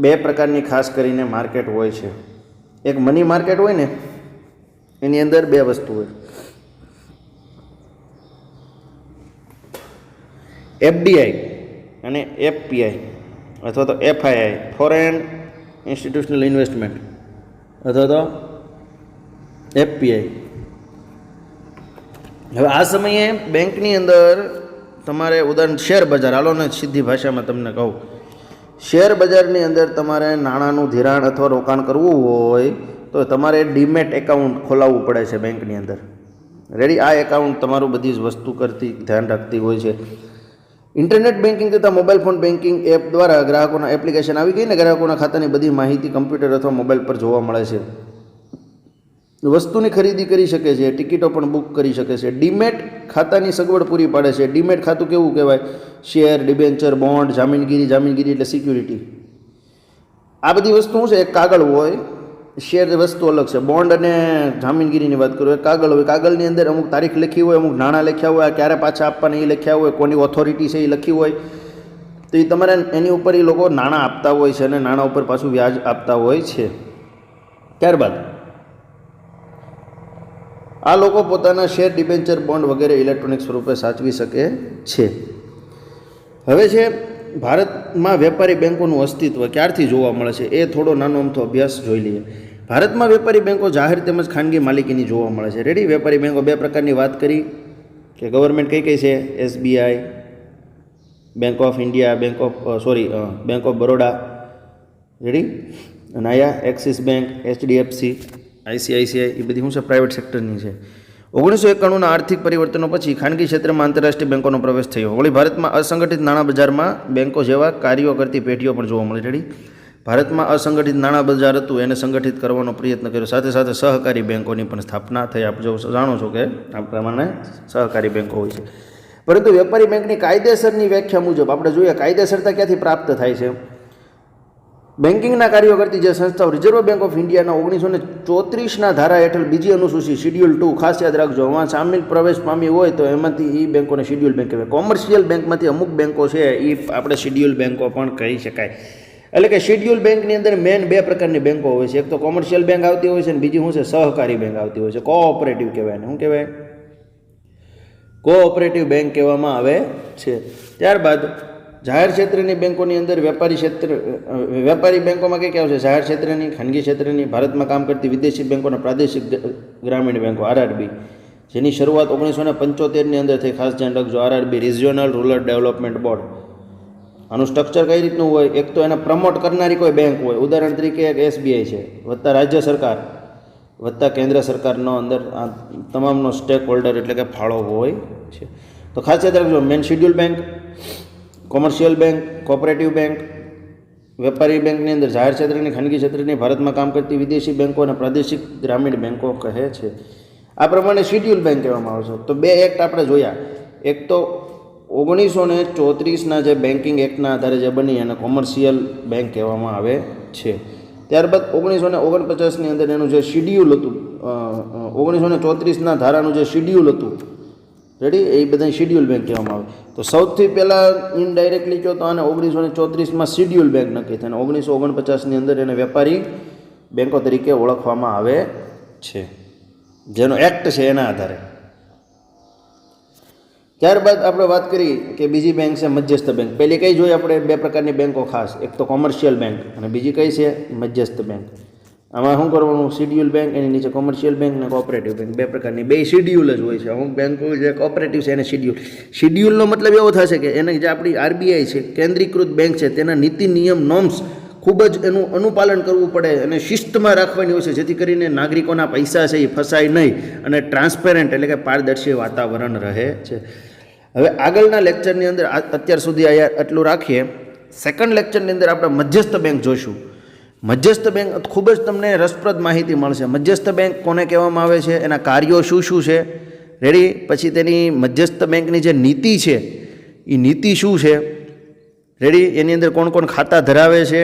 S2: 2 પ્રકારની ખાસ કરીને માર્કેટ હોય છે. એક મની માર્કેટ હોય ને એની અંદર બે વસ્તુ હોય, એફડીઆઈ અને એફપીઆઈ અથવા તો એફઆઈઆઈ, ફોરેન ઇન્સ્ટિટ્યુશનલ ઇન્વેસ્ટમેન્ટ, અથવા તો એફપીઆઈ. હવે આ સમયે બેંકની અંદર તમારે ઉદાહરણ શેર બજાર, હાલો ને સીધી ભાષામાં તમને કહું, શેર બજારની અંદર તમારે નાણાંનું ધિરાણ અથવા રોકાણ કરવું હોય તો તમારે ડીમેટ એકાઉન્ટ ખોલાવવું પડે છે બેંકની અંદર. રેડી? આ એકાઉન્ટ તમારું બધી જ વસ્તુ કરતી ધ્યાન રાખતી હોય છે. ઇન્ટરનેટ બેન્કિંગ તથા મોબાઈલ ફોન બેન્કિંગ એપ દ્વારા ગ્રાહકોના એપ્લિકેશન આવી ગઈ ને, ગ્રાહકોના ખાતાની બધી માહિતી કમ્પ્યુટર અથવા મોબાઈલ પર જોવા મળે છે. વસ્તુની ખરીદી કરી શકે છે, ટિકિટો પણ બુક કરી શકે છે. ડીમેટ ખાતાની સગવડ પૂરી પાડે છે. ડીમેટ ખાતું કેવું કહેવાય? શેર, ડિબેન્ચર, બોન્ડ, જામીનગીરી એટલે સિક્યુરિટી. આ બધી વસ્તુ શું છે? એક કાગળ હોય, શેર વસ્તુ અલગ છે. બોન્ડ અને જામીનગીરીની વાત કરું, એક કાગળ હોય, કાગળની અંદર અમુક તારીખ લખી હોય, અમુક નાણાં લખ્યા હોય, ક્યારે પાછા આપવાના એ લખ્યા હોય, કોની ઓથોરિટી છે એ લખી હોય, તો એ તમારે એની ઉપર એ લોકો નાણાં આપતા હોય છે અને નાણાં ઉપર પાછું વ્યાજ આપતા હોય છે. ત્યારબાદ આ લોકો પોતાના શેર, ડિબેન્ચર, બોન્ડ વગેરે ઇલેક્ટ્રોનિક સ્વરૂપે સાચવી શકે છે. હવે છે ભારતમાં વેપારી બેંકોનું અસ્તિત્વ ક્યારથી જોવા મળે છે એ થોડો નાનો અમથો અભ્યાસ જોઈ લઈએ. ભારતમાં વેપારી બેંકો જાહેર તેમજ ખાનગી માલિકીની જોવા મળે છે. રેડી? વેપારી બેંકો બે પ્રકારની વાત કરી કે ગવર્મેન્ટ કઈ કઈ છે? SBI, bank of India, bank of Baroda. Ready? અને આયા એક્સિસ બેંક, એચડીએફસી, આઈસીઆઈસીઆઈ, એ બધી શું છે? પ્રાઇવેટ સેક્ટરની છે. 1991ના આર્થિક પરિવર્તનો પછી ખાનગી ક્ષેત્રમાં આંતરરાષ્ટ્રીય બેંકોનો પ્રવેશ થયો. વળી ભારતમાં અસંગઠિત નાણાં બજારમાં બેંકો જેવા કાર્યો કરતી પેઢીઓ પણ જોવા મળી. રેડી? ભારતમાં અસંગઠિત નાણાં બજાર હતું એને સંગઠિત કરવાનો પ્રયત્ન કર્યો. સાથે સાથે સહકારી બેંકોની પણ સ્થાપના થઈ. આપ જો જાણો છો કે આ પ્રમાણે સહકારી બેંકો હોય છે. પરંતુ વેપારી બેંકની કાયદેસરની વ્યાખ્યા મુજબ આપણે જોઈએ કાયદેસરતા ક્યાંથી પ્રાપ્ત થાય છે. બેન્કિંગના કાર્યો કરતી જે સંસ્થાઓ રિઝર્વ બેંક ઓફ ઇન્ડિયાના 1934ના ધારા હેઠળ બીજી અનુસૂચિ શિડ્યુલ 2, ખાસ યાદ રાખજો, એમાં સામેલ પ્રવેશ પામી હોય તો એમાંથી એ બેંકોને શિડ્યુલ બેંક કહેવાય. કોમર્શિયલ બેંકમાંથી અમુક બેંકો છે એ આપણે શિડ્યુલ બેંકો પણ કહી શકાય. એટલે કે શિડ્યુલ બેંકની અંદર મેન બે પ્રકારની બેંકો હોય છે. એક તો કોમર્શિયલ બેંક આવતી હોય છે અને બીજી શું છે? સહકારી બેંક આવતી હોય છે. કોઓપરેટિવ કહેવાય ને. શું કહેવાય? કોઓપરેટિવ બેંક કહેવામાં આવે છે. ત્યારબાદ જાહેર ક્ષેત્રની બેંકોની અંદર વેપારી બેંકોમાં કઈ આવશે? જાહેર ક્ષેત્રની, ખાનગી ક્ષેત્રની, ભારતમાં કામ કરતી વિદેશી બેંકોના પ્રાદેશિક ગ્રામીણ બેંકો આરઆરબી, જેની શરૂઆત 1975ની અંદર થઈ. ખાસ ધ્યાન રાખજો, RRB regional rural development board. આનું સ્ટ્રક્ચર કઈ રીતનું હોય? એક તો એને પ્રમોટ કરનારી કોઈ બેંક હોય, ઉદાહરણ તરીકે એક એસબીઆઈ છે, વત્તા રાજ્ય સરકાર વત્તા કેન્દ્ર સરકારનો અંદર આ તમામનો સ્ટેક હોલ્ડર એટલે કે ફાળો હોય છે. તો ખાસ યાદ રાખજો, main schedule bank, commercial bank, cooperative bank, વેપારી બેંકની અંદર જાહેર ક્ષેત્રની, ખાનગી ક્ષેત્રની, ભારતમાં કામ કરતી વિદેશી બેંકો અને પ્રાદેશિક ગ્રામીણ બેંકો કહે છે. આ પ્રમાણે શિડ્યુલ બેંક કહેવામાં આવે છે. તો બે એક્ટ આપણે જોયા. એક તો 1934ના જે બેન્કિંગ એક્ટના આધારે જે બની અને કોમર્શિયલ બેંક કહેવામાં આવે છે. ત્યારબાદ 1949ની અંદર એનું જે શિડ્યુલ હતું, 1934ના ધારાનું જે શિડ્યુલ હતું, રેડી, એ બધા શિડ્યુલ બેંક કહેવામાં આવે. તો સૌથી પહેલાં ઇનડાયરેક્ટલી કહો તો આને 1934માં શિડ્યુલ બેંક નક્કી થાય અને 1949ની અંદર એને વેપારી બેંકો તરીકે ઓળખવામાં આવે છે, જેનો એક્ટ છે એના આધારે. ત્યારબાદ આપણે વાત કરી કે બીજી બેંક છે મધ્યસ્થ બેંક. પહેલી કઈ જોઈએ આપણે? બે પ્રકારની બેંકો ખાસ, એક તો કોમર્શિયલ બેંક અને બીજી કઈ છે? મધ્યસ્થ બેંક. આમાં શું કરવાનું? શિડ્યુલ બેંક, એની નીચે કોમર્શિયલ બેંક અને કોઓપરેટિવ બેંક. બે પ્રકારની, બે શિડ્યુલ જ હોય છે. અમુક બેંકો જે કોઓપરેટિવ છે એને શિડ્યુલ. શિડ્યુલનો મતલબ એવો થશે કે એને જે આપણી આરબીઆઈ છે, કેન્દ્રીકૃત બેંક છે, તેના નીતિ નિયમ નોર્મ્સ ખૂબ જ એનું અનુપાલન કરવું પડે અને શિસ્તમાં રાખવાની હોય છે, જેથી કરીને નાગરિકોના પૈસા છે એ ફસાય નહીં અને ટ્રાન્સપેરન્ટ એટલે કે પારદર્શી વાતાવરણ રહે છે. હવે આગળના લેક્ચરની અંદર અત્યાર સુધી આટલું રાખીએ. સેકન્ડ લેક્ચરની અંદર આપણે મધ્યસ્થ બેંક જોઈશું. મધ્યસ્થ બેંક ખૂબ જ તમને રસપ્રદ માહિતી મળશે. મધ્યસ્થ બેંક કોને કહેવામાં આવે છે, એના કાર્યો શું શું છે, રેડી, પછી તેની મધ્યસ્થ બેંકની જે નીતિ છે એ નીતિ શું છે, રેડી, એની અંદર કોણ કોણ ખાતા ધરાવે છે,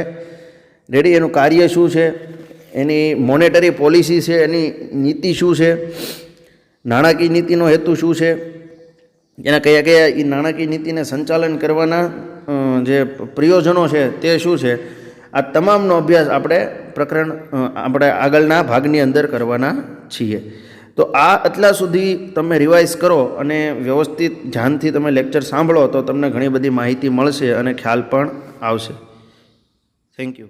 S2: રેડી, એનું કાર્ય શું છે, એની મોનેટરી પોલિસી છે, એની નીતિ શું છે, નાણાકીય નીતિનો હેતુ શું છે, એના કયા કયા એ નાણાકીય નીતિને સંચાલન કરવાના જે પ્રયોજનો છે તે શું છે, આ તમામનો અભ્યાસ આપણે આપણે આગળના ભાગની અંદર કરવાના છીએ. તો આ એટલા સુધી તમે રિવાઇઝ કરો અને વ્યવસ્થિત ધ્યાનથી તમે લેક્ચર સાંભળો તો તમને ઘણી બધી માહિતી મળશે અને ખ્યાલ પણ આવશે. Thank you.